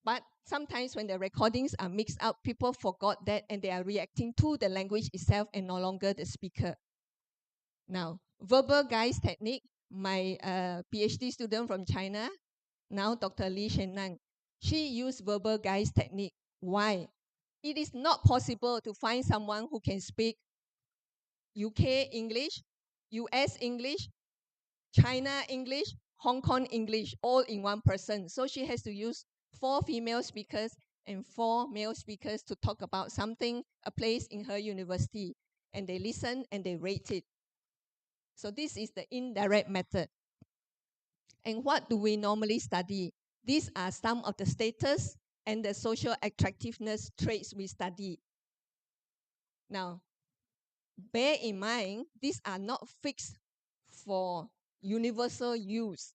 But sometimes when the recordings are mixed up, people forgot that and they are reacting to the language itself and no longer the speaker. Now, verbal guides technique, my PhD student from China, now Dr. Li Shennan, she used verbal guides technique. Why? It is not possible to find someone who can speak UK English, US English, China English, Hong Kong English, all in one person. So she has to use 4 female speakers and 4 male speakers to talk about something, a place in her university. And they listen and they rate it. So this is the indirect method. And what do we normally study? These are some of the status and the social attractiveness traits we study. Now, bear in mind, these are not fixed for universal use.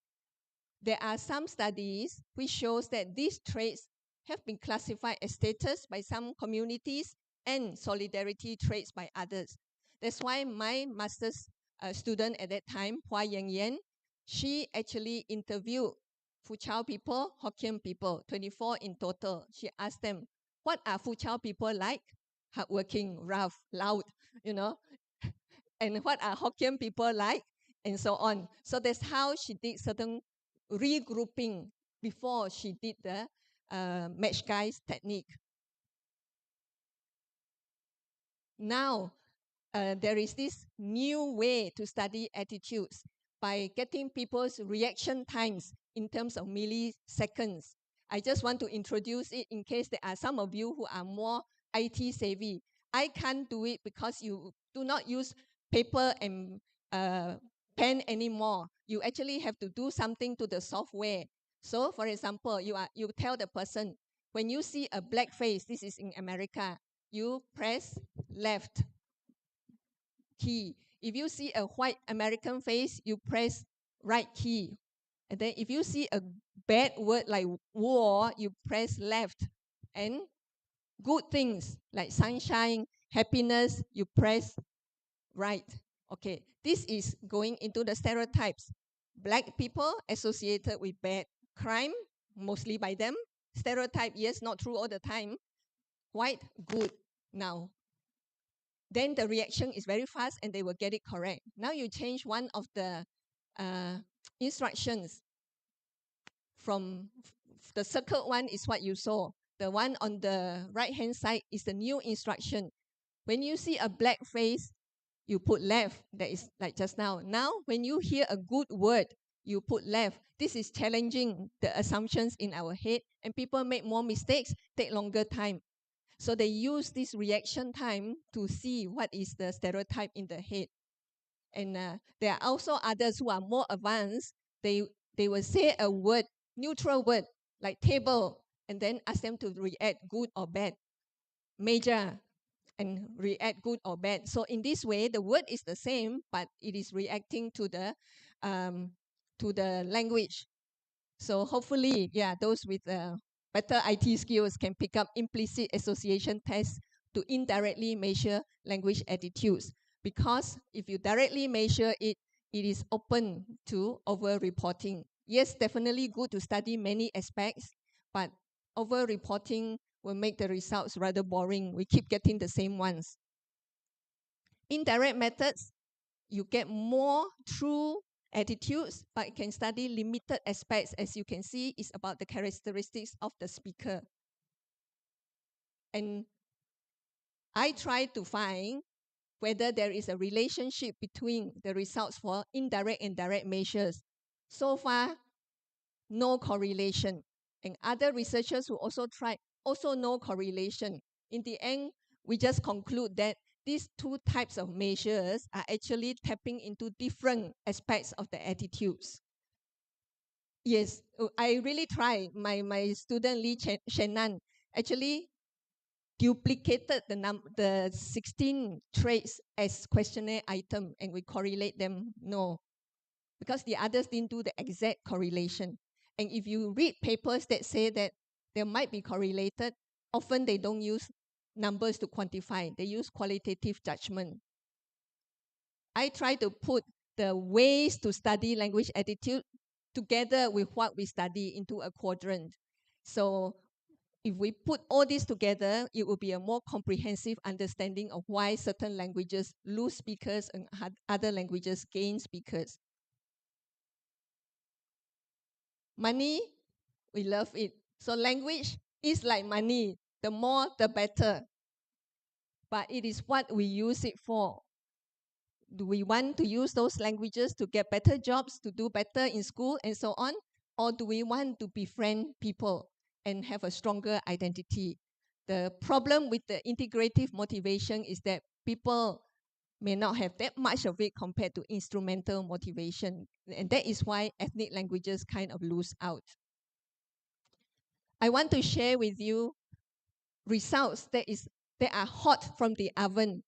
There are some studies which shows that these traits have been classified as status by some communities and solidarity traits by others. That's why my master's student at that time, Hua Yang Yan, she actually interviewed Fuchao people, Hokkien people, 24 in total. She asked them, what are Fuchao people like? Hardworking, rough, loud, and what are Hokkien people like? And so on. So that's how she did certain regrouping before she did the match guides technique. Now, there is this new way to study attitudes by getting people's reaction times in terms of milliseconds. I just want to introduce it in case there are some of you who are more IT savvy. I can't do it because you do not use paper and pen anymore. You actually have to do something to the software. So, for example, you tell the person, when you see a black face, this is in America, you press left key. If you see a white American face, you press right key. And then if you see a bad word like war, you press left. And Good things like sunshine, happiness, you press right. Okay, this is going into the stereotypes. Black people associated with bad crime, mostly by them. Stereotype, yes, not true all the time. White, good. Now, then the reaction is very fast and they will get it correct. Now you change one of the instructions from the circled one is what you saw. The one on the right hand side is the new instruction. When you see a black face, you put left. That is like just now. Now, when you hear a good word, you put left. This is challenging the assumptions in our head, and people make more mistakes, take longer time. So they use this reaction time to see what is the stereotype in the head. And there are also others who are more advanced. They will say a word, neutral word, like table, and then ask them to react good or bad, major, and react good or bad. So in this way, the word is the same, but it is reacting to the language. So hopefully, yeah, those with better IT skills can pick up implicit association tests to indirectly measure language attitudes. Because if you directly measure it, it is open to over-reporting. Yes, definitely good to study many aspects, but over-reporting will make the results rather boring. We keep getting the same ones. Indirect methods, you get more true attitudes, but can study limited aspects. As you can see, it's about the characteristics of the speaker. And I try to find whether there is a relationship between the results for indirect and direct measures. So far, no correlation. And other researchers who also tried, also no correlation. In the end, we just conclude that these two types of measures are actually tapping into different aspects of the attitudes. Yes, I really tried. My student Lee Shannon actually duplicated the 16 traits as questionnaire item, and we correlate them. No, because the others didn't do the exact correlation. And if you read papers that say that they might be correlated, often they don't use numbers to quantify. They use qualitative judgment. I try to put the ways to study language attitude together with what we study into a quadrant. So if we put all this together, it will be a more comprehensive understanding of why certain languages lose speakers and other languages gain speakers. Money, we love it. So language is like money. The more, the better. But it is what we use it for. Do we want to use those languages to get better jobs, to do better in school and so on? Or do we want to befriend people and have a stronger identity? The problem with the integrative motivation is that people may not have that much of it compared to instrumental motivation. And that is why ethnic languages kind of lose out. I want to share with you results that are hot from the oven.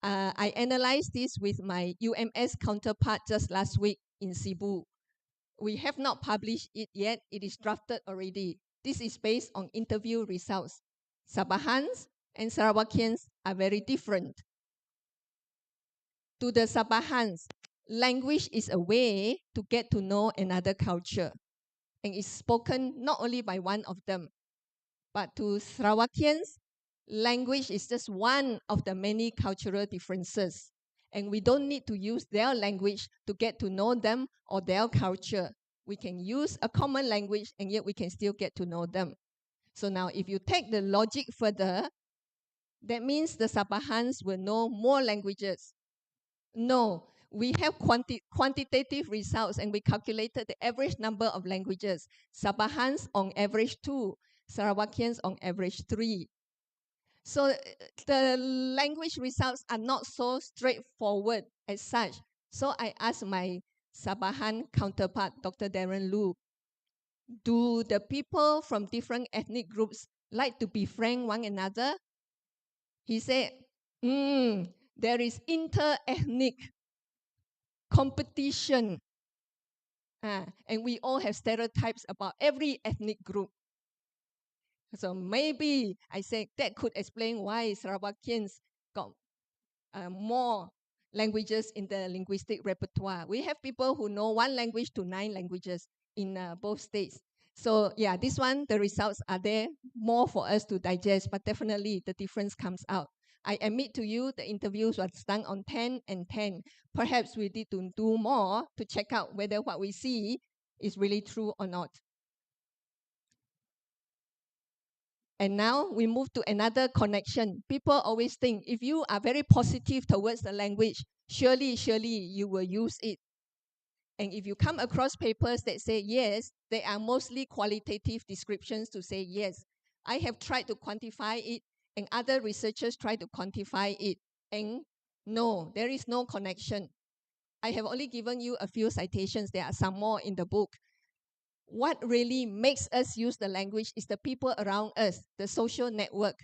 I analyzed this with my UMS counterpart just last week in Cebu. We have not published it yet. It is drafted already. This is based on interview results. Sabahans and Sarawakians are very different. To the Sabahans, language is a way to get to know another culture, and is spoken not only by one of them, but to Sarawakians, language is just one of the many cultural differences. And we don't need to use their language to get to know them or their culture. We can use a common language and yet we can still get to know them. So now if you take the logic further, that means the Sabahans will know more languages. No, we have quantitative results and we calculated the average number of languages. Sabahans on average 2, Sarawakians on average 3. So the language results are not so straightforward as such. So I asked my Sabahan counterpart, Dr. Darren Lu, do the people from different ethnic groups like to befriend one another? He said, there is inter-ethnic competition. And we all have stereotypes about every ethnic group. So maybe I say that could explain why Sarawakians got more languages in the linguistic repertoire. We have people who know 1 language to 9 languages in both states. So yeah, this one, the results are there more for us to digest, but definitely the difference comes out. I admit to you the interviews were done on 10 and 10. Perhaps we need to do more to check out whether what we see is really true or not. And now we move to another connection. People always think if you are very positive towards the language, surely you will use it. And if you come across papers that say yes, they are mostly qualitative descriptions to say yes. I have tried to quantify it, and other researchers try to quantify it. And no, there is no connection. I have only given you a few citations. There are some more in the book. What really makes us use the language is the people around us, the social network.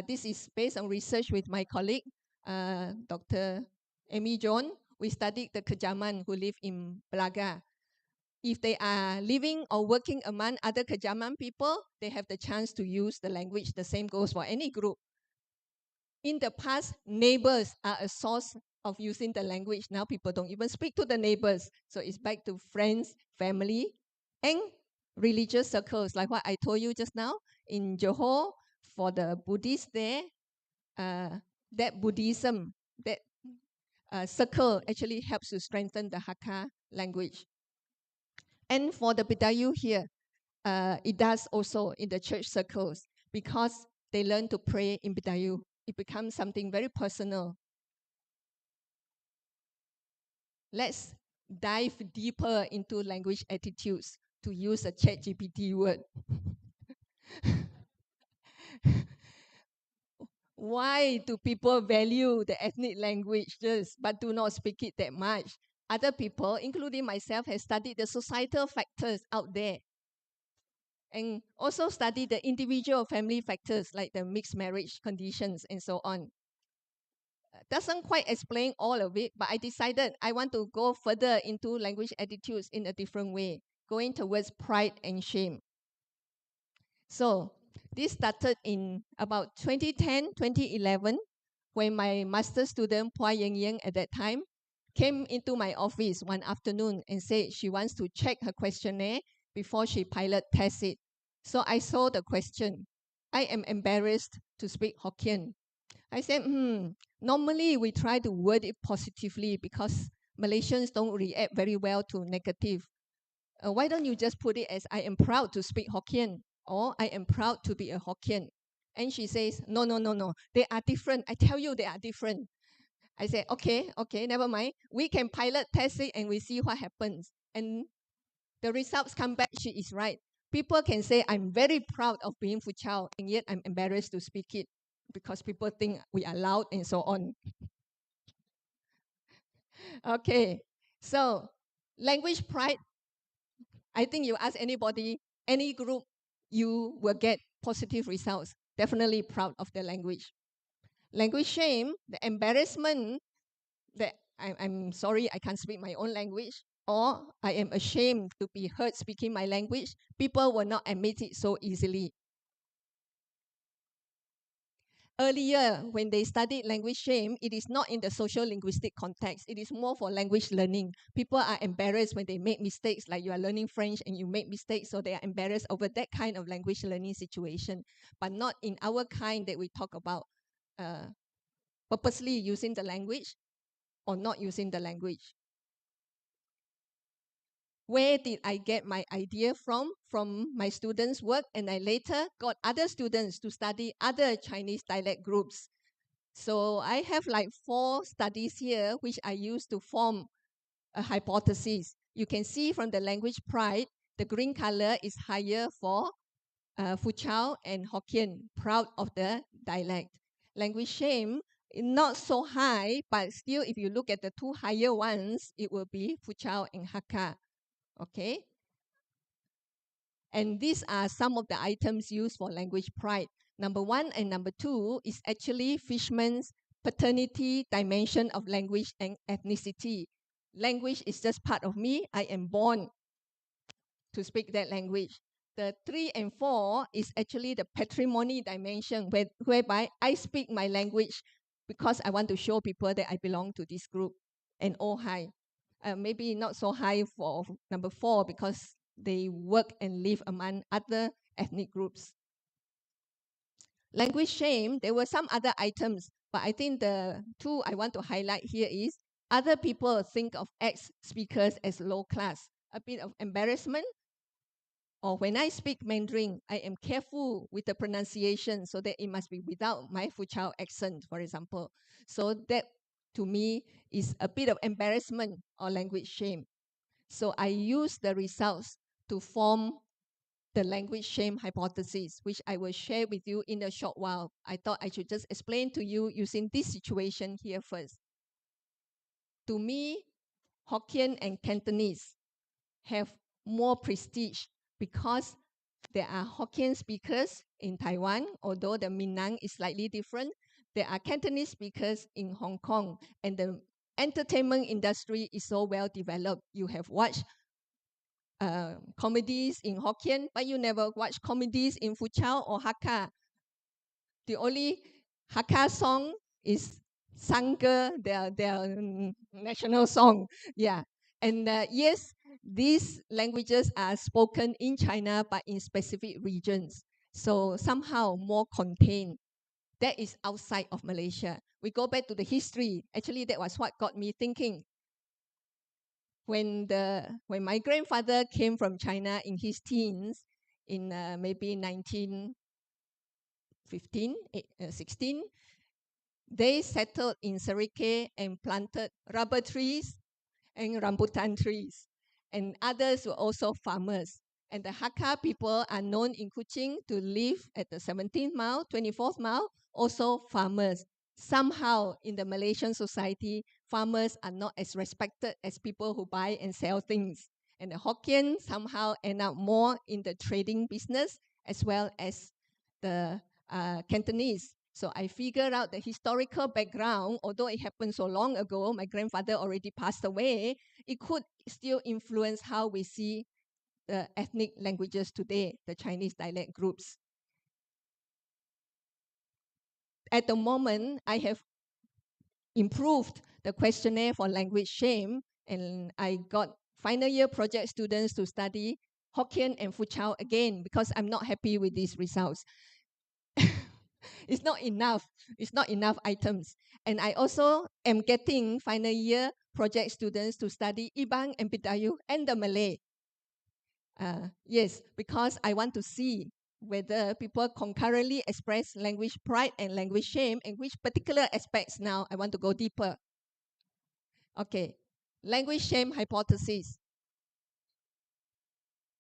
This is based on research with my colleague, Dr. Amy John. We studied the Kejaman who live in Braga. If they are living or working among other Kejaman people, they have the chance to use the language. The same goes for any group. In the past, neighbors are a source of using the language. Now people don't even speak to the neighbors. So it's back to friends, family, and religious circles. Like what I told you just now, in Johor, for the Buddhists there, that Buddhism, that circle actually helps to strengthen the Hakka language. And for the Bidayu here, it does also in the church circles because they learn to pray in Bidayu. It becomes something very personal. Let's dive deeper into language attitudes, to use a ChatGPT word. Why do people value the ethnic languages but do not speak it that much? Other people, including myself, have studied the societal factors out there and also studied the individual family factors like the mixed marriage conditions and so on. Doesn't quite explain all of it, but I decided I want to go further into language attitudes in a different way, going towards pride and shame. So this started in about 2010, 2011, when my master student, Pua Yang Yang, at that time, came into my office one afternoon and said she wants to check her questionnaire before she pilot tests it. So I saw the question. I am embarrassed to speak Hokkien. I said, normally we try to word it positively because Malaysians don't react very well to negative. Why don't you just put it as I am proud to speak Hokkien or I am proud to be a Hokkien? And she says, no, they are different. I tell you they are different. I said, okay, never mind. We can pilot test it and we see what happens. And the results come back, she is right. People can say, I'm very proud of being Fuchao, and yet I'm embarrassed to speak it because people think we are loud and so on. Okay, so language pride, I think you ask anybody, any group, you will get positive results. Definitely proud of the language. Language shame, the embarrassment that I'm sorry I can't speak my own language, or I am ashamed to be heard speaking my language, people will not admit it so easily. Earlier, when they studied language shame, it is not in the social linguistic context. It is more for language learning. People are embarrassed when they make mistakes, like you are learning French and you make mistakes, so they are embarrassed over that kind of language learning situation, but not in our kind that we talk about purposely using the language or not using the language. Where did I get my idea from? From my students' work, and I later got other students to study other Chinese dialect groups. So I have like 4 studies here, which I use to form a hypothesis. You can see from the language pride, the green color is higher for Fuchao and Hokkien, proud of the dialect. Language shame, not so high, but still if you look at the 2 higher ones, it will be Fuchao and Hakka. Okay? And these are some of the items used for language pride. Number 1 and number 2 is actually Fishman's paternity dimension of language and ethnicity. Language is just part of me. I am born to speak that language. The 3 and 4 is actually the patrimony dimension, whereby I speak my language because I want to show people that I belong to this group, and all high. Maybe not so high for number 4 because they work and live among other ethnic groups. Language shame, there were some other items, but I think the 2 I want to highlight here is other people think of ex-speakers as low class, a bit of embarrassment. Or when I speak Mandarin, I am careful with the pronunciation so that it must be without my Fuchao accent, for example. So that, to me, is a bit of embarrassment or language shame. So I use the results to form the language shame hypothesis, which I will share with you in a short while. I thought I should just explain to you using this situation here first. To me, Hokkien and Cantonese have more prestige because there are Hokkien speakers in Taiwan, although the Minang is slightly different. There are Cantonese speakers in Hong Kong, and the entertainment industry is so well developed. You have watched comedies in Hokkien, but you never watch comedies in Fuchao or Hakka. The only Hakka song is Sangge, their national song. Yeah. And yes, these languages are spoken in China, but in specific regions. So somehow more contained. That is outside of Malaysia. We go back to the history. Actually, that was what got me thinking. When my grandfather came from China in his teens, in maybe 1915, 16, they settled in Serike and planted rubber trees and rambutan trees. And others were also farmers. And the Hakka people are known in Kuching to live at the 17th mile, 24th mile, also farmers. Somehow in the Malaysian society, farmers are not as respected as people who buy and sell things. And the Hokkien somehow end up more in the trading business as well as the Cantonese. So I figured out the historical background. Although it happened so long ago, my grandfather already passed away, it could still influence how we see the ethnic languages today, the Chinese dialect groups. At the moment, I have improved the questionnaire for language shame, and I got final year project students to study Hokkien and Fuchao again because I'm not happy with these results. It's not enough. It's not enough items. And I also am getting final year project students to study Ibang and Bitayu and the Malay. Yes, because I want to see whether people concurrently express language pride and language shame, and which particular aspects now I want to go deeper. Okay, language shame hypothesis.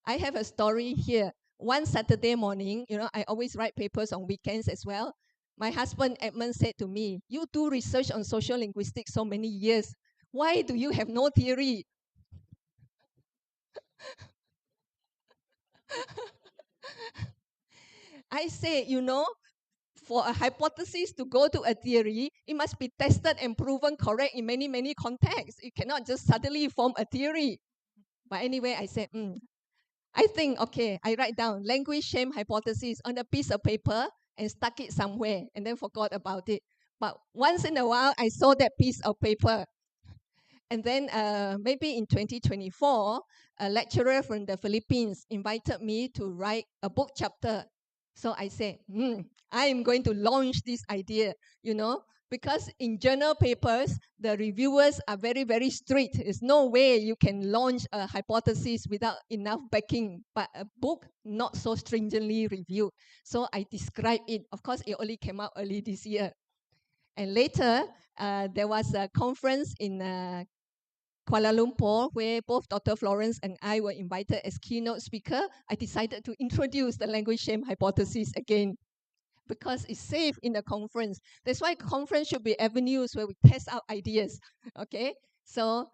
I have a story here. One Saturday morning, I always write papers on weekends as well. My husband Edmund said to me, "You do research on social linguistics so many years. Why do you have no theory?" I say, for a hypothesis to go to a theory, it must be tested and proven correct in many, many contexts. It cannot just suddenly form a theory. But anyway, I said, I think, okay, I write down language shame hypothesis on a piece of paper and stuck it somewhere and then forgot about it. But once in a while, I saw that piece of paper. And then maybe in 2024, a lecturer from the Philippines invited me to write a book chapter. So I said, I am going to launch this idea, because in journal papers, the reviewers are very, very strict. There's no way you can launch a hypothesis without enough backing. But a book, not so stringently reviewed. So I described it. Of course, it only came out early this year. And later, there was a conference in Kuala Lumpur, where both Dr. Florence and I were invited as keynote speaker. I decided to introduce the language shame hypothesis again because it's safe in the conference. That's why conference should be avenues where we test out ideas. Okay, so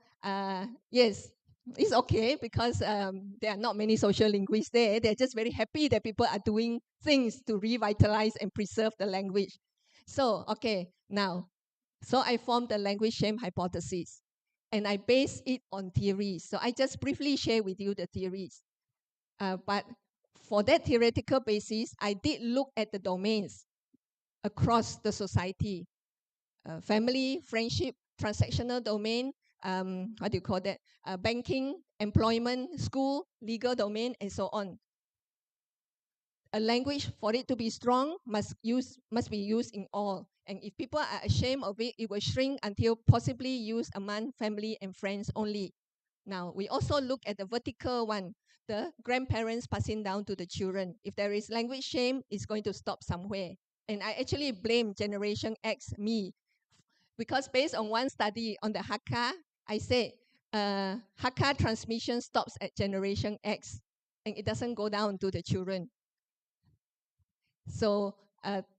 yes, it's okay because there are not many social linguists there. They're just very happy that people are doing things to revitalize and preserve the language. So, okay, now, so I formed the language shame hypothesis. And I base it on theories. So I just briefly share with you the theories. But for that theoretical basis, I did look at the domains across the society. Family, friendship, transactional domain, what do you call that? Banking, employment, school, legal domain, and so on. A language, for it to be strong, must be used in all. And if people are ashamed of it, it will shrink until possibly used among family and friends only. Now, we also look at the vertical one, the grandparents passing down to the children. If there is language shame, it's going to stop somewhere. And I actually blame Generation X, me, because based on one study on the FACA, I said FACA transmission stops at Generation X, and it doesn't go down to the children. So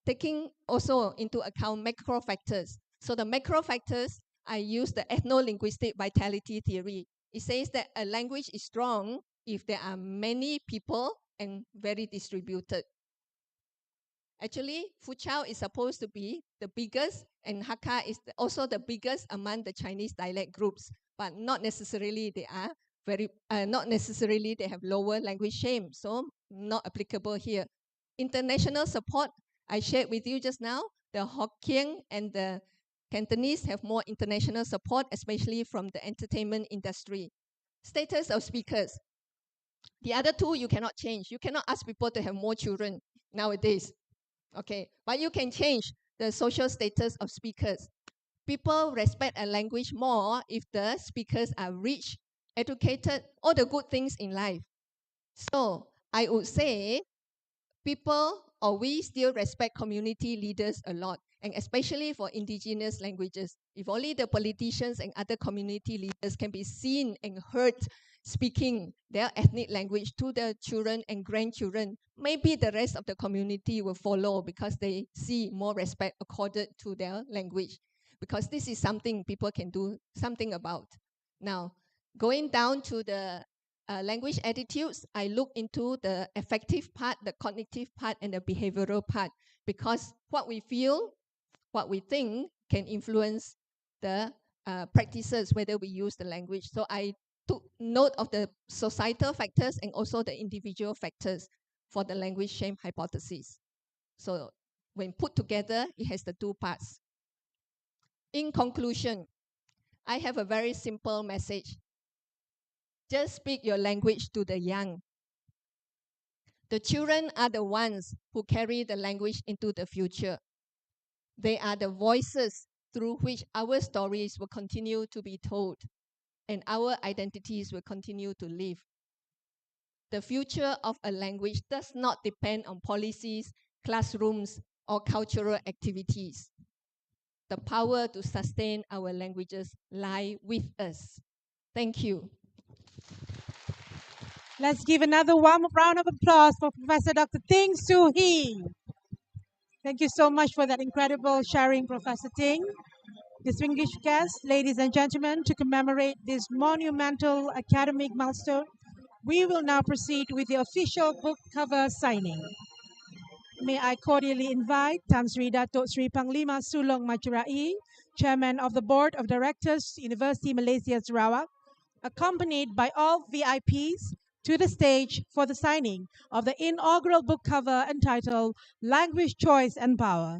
taking also into account macro factors. So the macro factors, I use the ethno-linguistic vitality theory. It says that a language is strong if there are many people and very distributed. Actually, Fuchao is supposed to be the biggest, and Hakka is also the biggest among the Chinese dialect groups, but not necessarily they are not necessarily they have lower language shame, so not applicable here. International support, I shared with you just now, the Hokkien and the Cantonese have more international support, especially from the entertainment industry. Status of speakers. The other two you cannot change. You cannot ask people to have more children nowadays. Okay, but you can change the social status of speakers. People respect a language more if the speakers are rich, educated, all the good things in life. So I would say people or we still respect community leaders a lot, and especially for indigenous languages. If only the politicians and other community leaders can be seen and heard speaking their ethnic language to their children and grandchildren, maybe the rest of the community will follow because they see more respect accorded to their language. Because this is something people can do something about. Now, going down to the language attitudes, I look into the affective part, the cognitive part, and the behavioral part, because what we feel, what we think can influence the practices, whether we use the language. So I took note of the societal factors and also the individual factors for the language shame hypothesis. So when put together, it has the two parts. In conclusion, I have a very simple message. Just speak your language to the young. The children are the ones who carry the language into the future. They are the voices through which our stories will continue to be told and our identities will continue to live. The future of a language does not depend on policies, classrooms, or cultural activities. The power to sustain our languages lie with us. Thank you. Let's give another warm round of applause for Professor Dr. Ting Soo Hee. Thank you so much for that incredible sharing, Professor Ting. Distinguished guests, ladies and gentlemen, to commemorate this monumental academic milestone, we will now proceed with the official book cover signing. May I cordially invite Tan Sri Datuk Sri Panglima Sulong Majerai, Chairman of the Board of Directors, University Malaysia Sarawak, accompanied by all VIPs, to the stage for the signing of the inaugural book cover entitled Language, Choice and Power.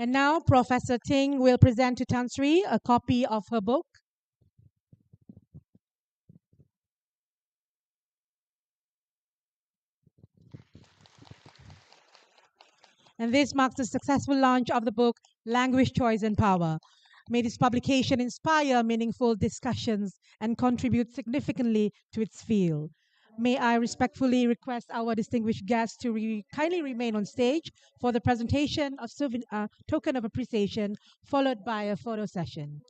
And now Professor Ting will present to Tan Sri a copy of her book. And this marks the successful launch of the book, Language, Choice and Power. May this publication inspire meaningful discussions and contribute significantly to its field. May I respectfully request our distinguished guests to kindly remain on stage for the presentation of token of appreciation, followed by a photo session.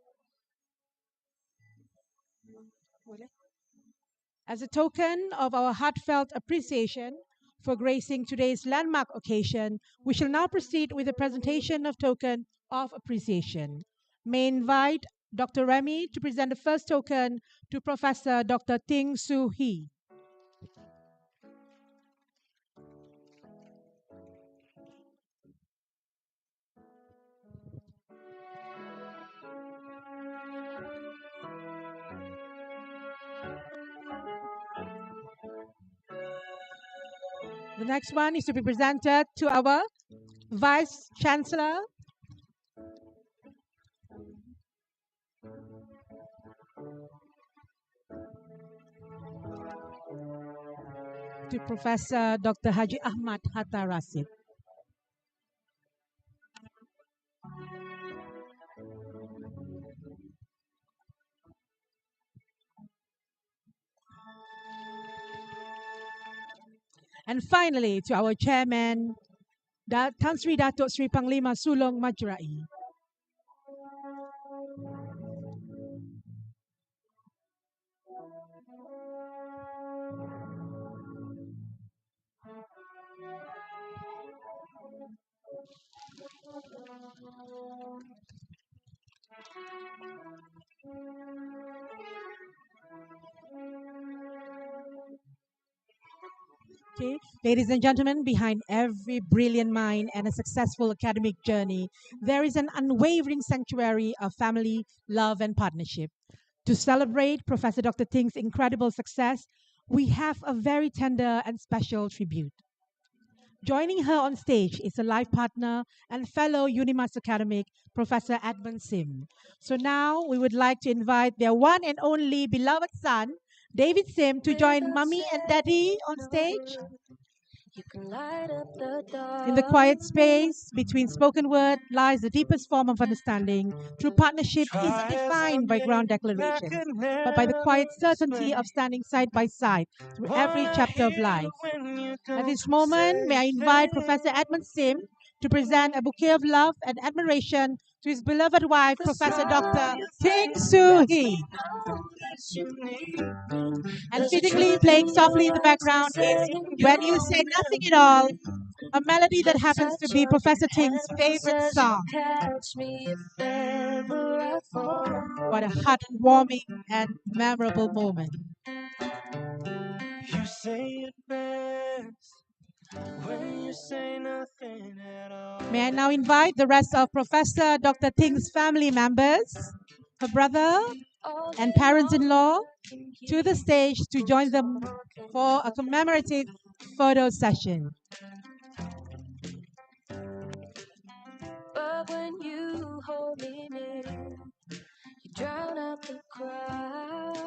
As a token of our heartfelt appreciation for gracing today's landmark occasion, we shall now proceed with the presentation of token of appreciation. May I invite Dr. Remy to present the first token to Professor Dr. Ting Soo Hee. The next one is to be presented to our Vice Chancellor, to Professor Dr. Haji Ahmad Hatta Rasid. And finally, to our chairman, Tan Sri Datuk Sri Panglima Sulong Majrai. Okay. Ladies and gentlemen, behind every brilliant mind and a successful academic journey, there is an unwavering sanctuary of family, love, and partnership. To celebrate Professor Dr. Ting's incredible success, we have a very tender and special tribute. Joining her on stage is a life partner and fellow UNIMAS academic, Professor Edmund Sim. So now we would like to invite their one and only beloved son, David Sim, to join Mummy and Daddy on stage. In the quiet space between spoken word lies the deepest form of understanding. True partnership isn't defined by grand declarations, but by the quiet certainty of standing side by side through every chapter of life. At this moment, may I invite Professor Edmund Sim to present a bouquet of love and admiration to his beloved wife, Professor Dr. Ting Soo Hee. And fittingly playing softly in the background is When You Say Nothing at All, a melody that happens to be Professor Ting's favorite song. What a heartwarming and memorable moment. You say it best when you say nothing at all. May I now invite the rest of Professor Dr. Ting's family members, her brother and parents-in-law, to the stage to join them for a commemorative photo session. But when you hold me near, you drown out the crowd.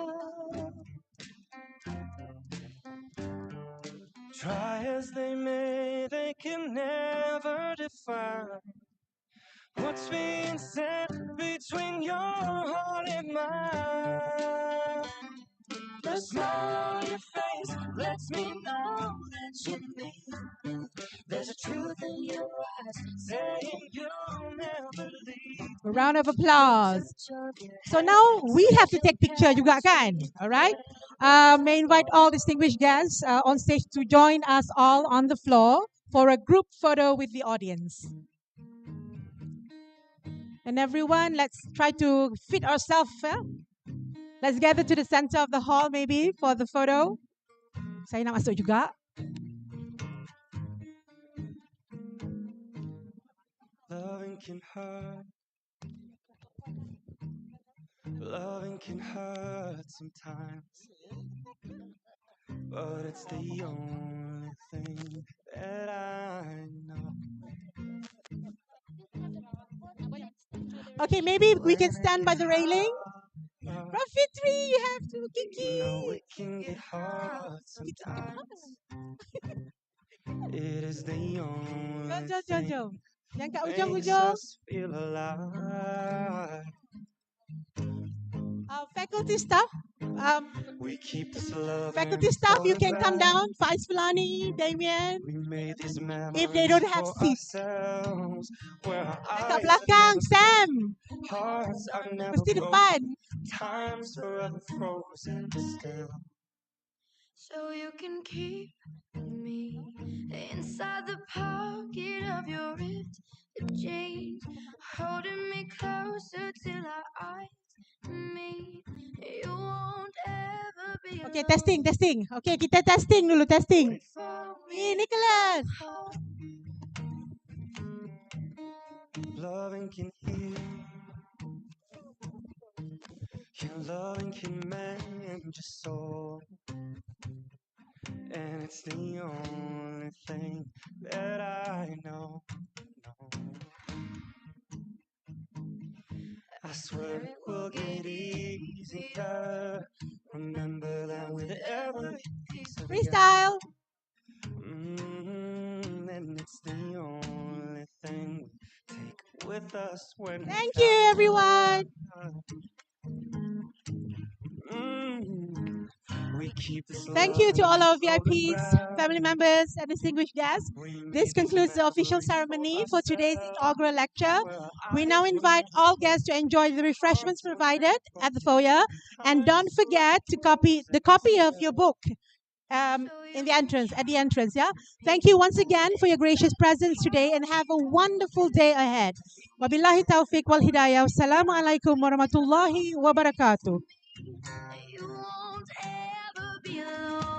Try as they may, they can never define what's being said between your heart and mine. The smile on your face lets me know that you need me. There's a truth in your eyes saying you'll never leave. A round of applause. So now we have to take picture juga kan? Alright. May invite all distinguished guests on stage to join us all on the floor for a group photo with the audience. And everyone, let's try to fit ourselves. Let's gather to the center of the hall maybe for the photo. Saya nak masuk juga. Loving can hurt. Loving can hurt sometimes. But it's the only thing that I know. Okay, maybe we can stand by the railing. Prof Fitri, you have to. Kiki. It can get hard sometimes. It is the only Jom. Yang kat makes ujung-ujung. us feel alive. Faculty staff. We keep this love Faculty and staff, you can come photograph. down. Faiz Fulani, Damien. We made these memories If they don't have for seats. ourselves, where our Yang kat eyes belakang, are Sam. hearts are never Mesti broken. depan. Times forever frozen still. So you can keep me inside the pocket of your ripped jeans, holding me closer till our eyes meet. You won't ever be Okay, alone. testing. Okay, kita testing dulu, testing. Nicholas. Loving can heal. Your loving can mend your soul. And it's the only thing that I know. I swear it will get easier. Remember that with every piece of Freestyle. And it's the only thing we take with us when Thank you, everyone. We keep this Thank you to all our VIPs, photograph. family members, and distinguished guests. This concludes the official ceremony for today's inaugural lecture. We now invite all guests to enjoy the refreshments provided at the foyer. And don't forget to copy of your book in the entrance, at the entrance. Yeah. Thank you once again for your gracious presence today, and have a wonderful day ahead. Wabillahi taufiq wal hidayah. Wassalamualaikum warahmatullahi wabarakatuh. You won't ever be alone.